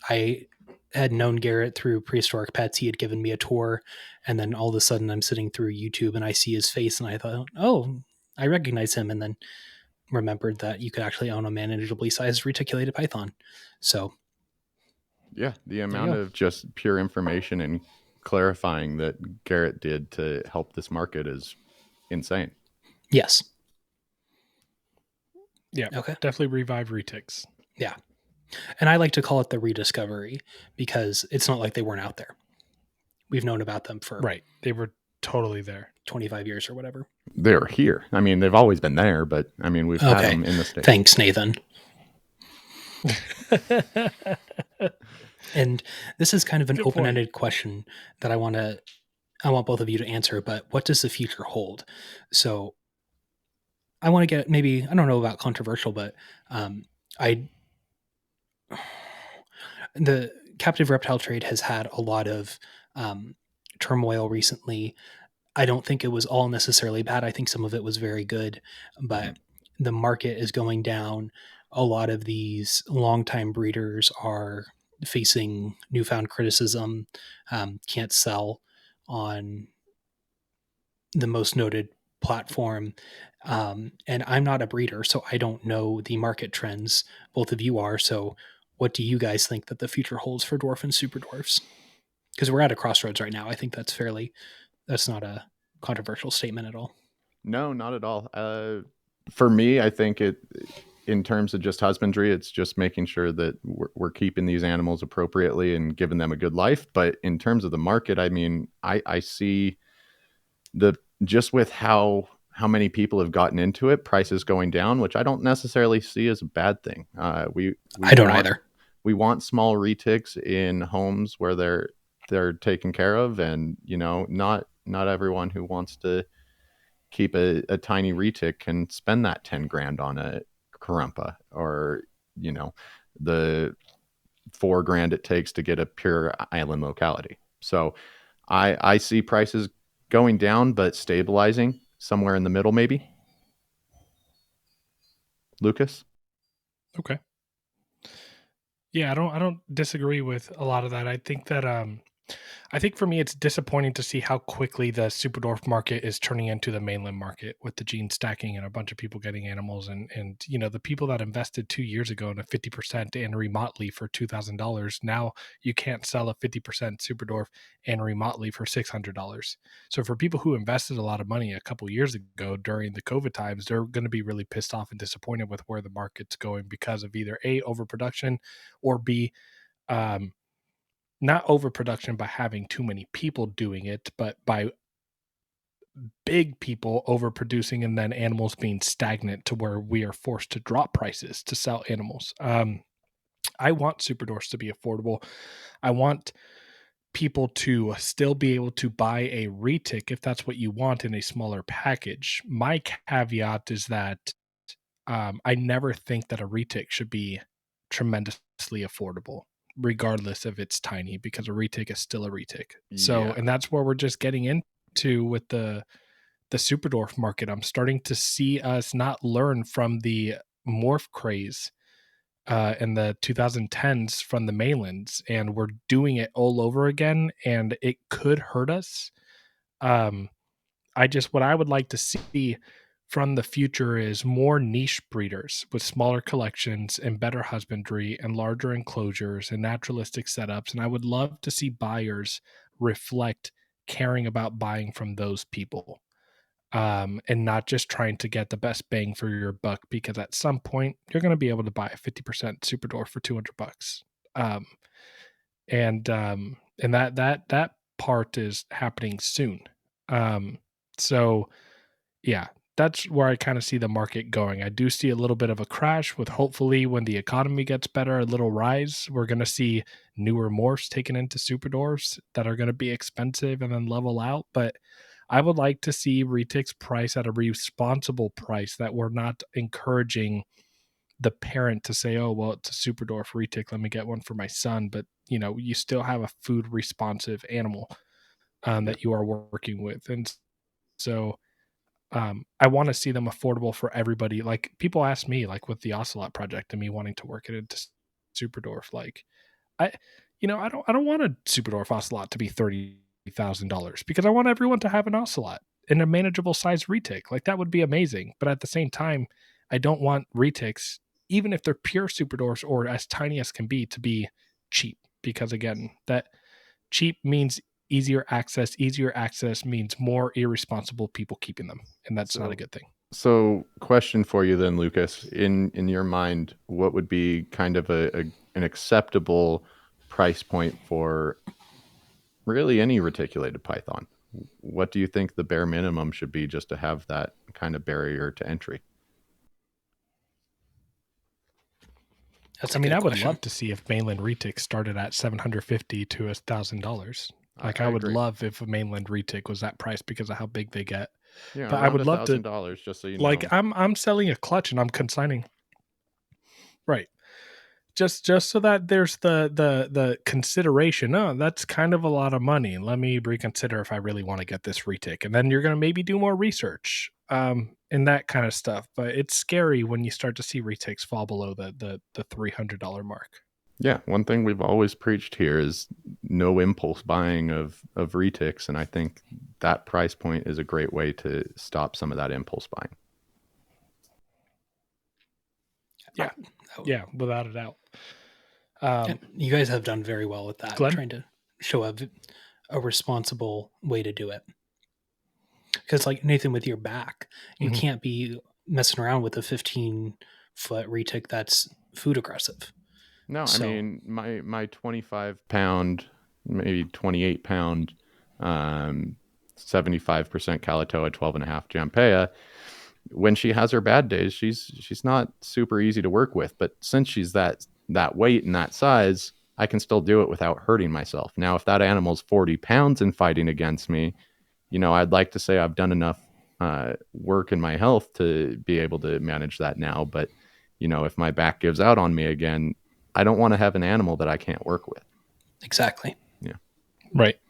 I had known Garrett through Prehistoric Pets. He had given me a tour, and then all of a sudden I'm sitting through YouTube and I see his face and I thought, oh, I recognize him, and then remembered that you could actually own a manageably sized reticulated python. So yeah, the amount of just pure information and clarifying that Garrett did to help this market is insane. Yes. Yeah. Okay. Definitely revive retics. Yeah. And I like to call it the rediscovery because it's not like they weren't out there. We've known about them for right. They were totally there. 25 years or whatever. They're here. I mean, they've always been there, but I mean, we've had them in the States. Thanks, Nathan. And this is kind of an open-ended question that I want both of you to answer, but what does the future hold? So I want to get maybe, I don't know about controversial, but the captive reptile trade has had a lot of turmoil recently. I don't think it was all necessarily bad. I think some of it was very good, but the market is going down. A lot of these longtime breeders are facing newfound criticism, can't sell on the most noted platform. And I'm not a breeder, so I don't know the market trends. Both of you are. So what do you guys think that the future holds for dwarf and super dwarfs? Because we're at a crossroads right now. I think that's not a controversial statement at all. No, not at all. For me, I think in terms of just husbandry, it's just making sure that we're keeping these animals appropriately and giving them a good life. But in terms of the market, I mean, I see just with how many people have gotten into it, prices going down, which I don't necessarily see as a bad thing. I don't either. We want small retics in homes where they're taken care of, and not everyone who wants to keep a tiny retic can spend that 10 grand on a Karumpa, or the $4 grand it takes to get a pure island locality. So I see prices going down but stabilizing somewhere in the middle, maybe. Lucas? Okay. Yeah, I don't disagree with a lot of that. I think that I think for me it's disappointing to see how quickly the super dwarf market is turning into the mainland market with the gene stacking and a bunch of people getting animals, and the people that invested 2 years ago in a 50% Annery Motley for $2,000, now you can't sell a 50% super dwarf Annery Motley for $600. So for people who invested a lot of money a couple years ago during the COVID times, they're going to be really pissed off and disappointed with where the market's going because of either A, overproduction, or B, not overproduction by having too many people doing it, but by big people overproducing and then animals being stagnant to where we are forced to drop prices to sell animals. I want super dwarfs to be affordable. I want people to still be able to buy a retic if that's what you want in a smaller package. My caveat is that I never think that a retic should be tremendously affordable, regardless if it's tiny, because a retic is still a retic. So, Yeah. and that's where we're just getting into with the super dwarf market. I'm starting to see us not learn from the morph craze in the 2010s from the mainlands, and we're doing it all over again, and it could hurt us. What I would like to see from the future is more niche breeders with smaller collections and better husbandry and larger enclosures and naturalistic setups. And I would love to see buyers reflect caring about buying from those people, and not just trying to get the best bang for your buck, because at some point you're going to be able to buy a 50% super dwarf for $200. Um, and that part is happening soon. So yeah, that's where I kind of see the market going. I do see a little bit of a crash with, hopefully when the economy gets better, a little rise. We're going to see newer morphs taken into super dwarfs that are going to be expensive and then level out. But I would like to see retics price at a responsible price, that we're not encouraging the parent to say, oh, well, it's a super dwarf retic, let me get one for my son. But, you still have a food responsive animal that you are working with. And so I want to see them affordable for everybody. Like, people ask me, like with the Ocelot project and me wanting to work it into super dwarf, like I I don't want a super dwarf Ocelot to be $30,000, because I want everyone to have an Ocelot in a manageable size retic. Like, that would be amazing. But at the same time, I don't want retics, even if they're pure super dwarfs or as tiny as can be, to be cheap, because again, that cheap means easier access. Easier access means more irresponsible people keeping them, and that's not a good thing. So, question for you then, Lucas. In your mind, what would be kind of an acceptable price point for really any reticulated python? What do you think the bare minimum should be just to have that kind of barrier to entry? That's I a mean, good I would question. love to see if mainland retics started at $750 to $1,000. Like, I would agree. love if a mainland retic was that price because of how big they get. Yeah, But I around would love to, $1,000, just so you like, know. I'm selling a clutch and I'm consigning. Right. Just so that there's the consideration. Oh, that's kind of a lot of money. Let me reconsider if I really want to get this retic. And then you're going to maybe do more research, and that kind of stuff. But it's scary when you start to see retics fall below the $300 mark. Yeah, one thing we've always preached here is no impulse buying of retics, and I think that price point is a great way to stop some of that impulse buying. Yeah, without a doubt. You guys have done very well with that, Glenn? trying to show a responsible way to do it. Because, like Nathan, with your back, you can't be messing around with a 15-foot retic that's food aggressive. No, I mean my 25-pound, maybe 28-pound, 75% Kalatoa, 12.5 Jampea. When she has her bad days, she's not super easy to work with. But since she's that weight and that size, I can still do it without hurting myself. Now, if that animal's 40 pounds and fighting against me, I'd like to say I've done enough work in my health to be able to manage that now. But, if my back gives out on me again, I don't want to have an animal that I can't work with. Exactly. Yeah. Right.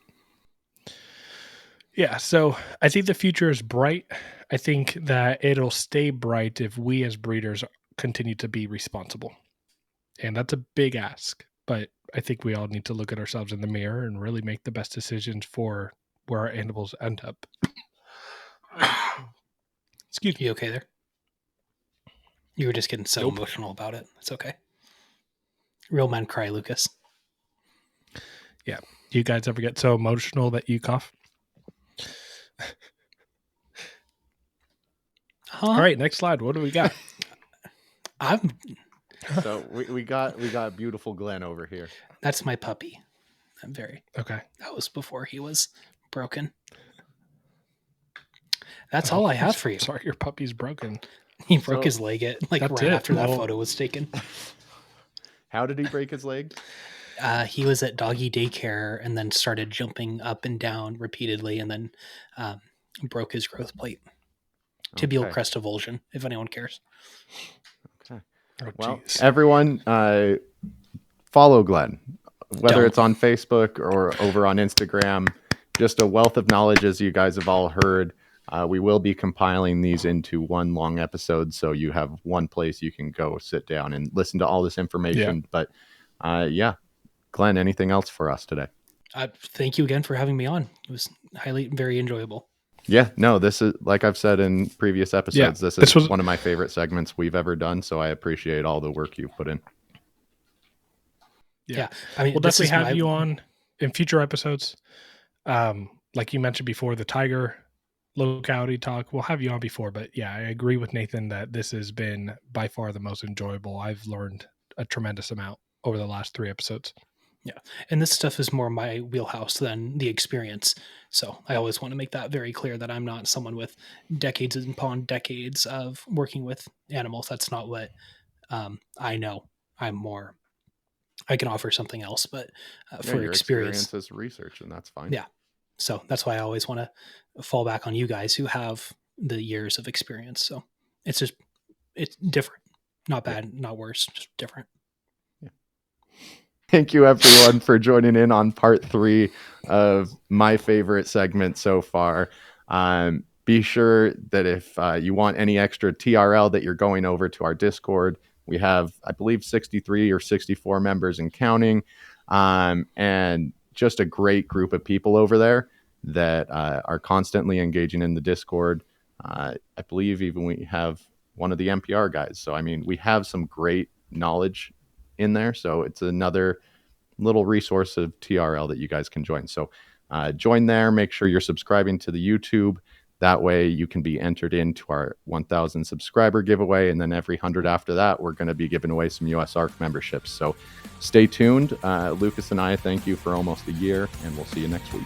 Yeah, so I think the future is bright. I think that it'll stay bright if we as breeders continue to be responsible. And that's a big ask, but I think we all need to look at ourselves in the mirror and really make the best decisions for where our animals end up. Excuse me. You okay there? You were just getting so Nope. emotional about it. It's okay. Real men cry, Lucas. Yeah. Do you guys ever get so emotional that you cough? All right, next slide. What do we got? So we got beautiful Glen over here. That's my puppy. Okay. That was before he was broken. That's all I have for you. Sorry, your puppy's broken. He broke his leg after that Well- photo was taken. How did he break his leg? He was at doggy daycare and then started jumping up and down repeatedly, and then broke his growth plate. Tibial Okay. crest avulsion, if anyone cares. Okay. Oh, Well, geez. everyone, follow Glenn, whether Don't. it's on Facebook or over on Instagram. Just a wealth of knowledge, as you guys have all heard. We will be compiling these into one long episode, so you have one place you can go sit down and listen to all this information. But yeah, Glenn, anything else for us today? Thank you again for having me on. It was very enjoyable. Yeah, no, this is, like I've said in previous episodes, this this was- one of my favorite segments we've ever done. So I appreciate all the work you've put in. Yeah. I mean, We'll this definitely is have you on in future episodes. Like you mentioned before, the tiger locality talk, we'll have you on before. But yeah, I agree with Nathan that this has been by far the most enjoyable. I've learned a tremendous amount over the last 3 episodes. Yeah. And this stuff is more my wheelhouse than the experience. So I always want to make that very clear that I'm not someone with decades upon decades of working with animals. That's not what I know. I can offer something else, but for your experience is research, and that's fine. Yeah. So that's why I always want to fall back on you guys who have the years of experience. So it's different, not bad, not worse, just different. Thank you, everyone, for joining in on part 3 of my favorite segment so far. Be sure that if you want any extra TRL, that you're going over to our Discord. We have, I believe, 63 or 64 members and counting, and just a great group of people over there that are constantly engaging in the Discord. I believe even we have one of the NPR guys. So, I mean, we have some great knowledge in there. So it's another little resource of TRL that you guys can join. So join there. Make sure you're subscribing to the YouTube. That way you can be entered into our 1,000 subscriber giveaway. And then every 100 after that, we're going to be giving away some USARK memberships. So stay tuned. Lucas and I thank you for almost a year, and we'll see you next week.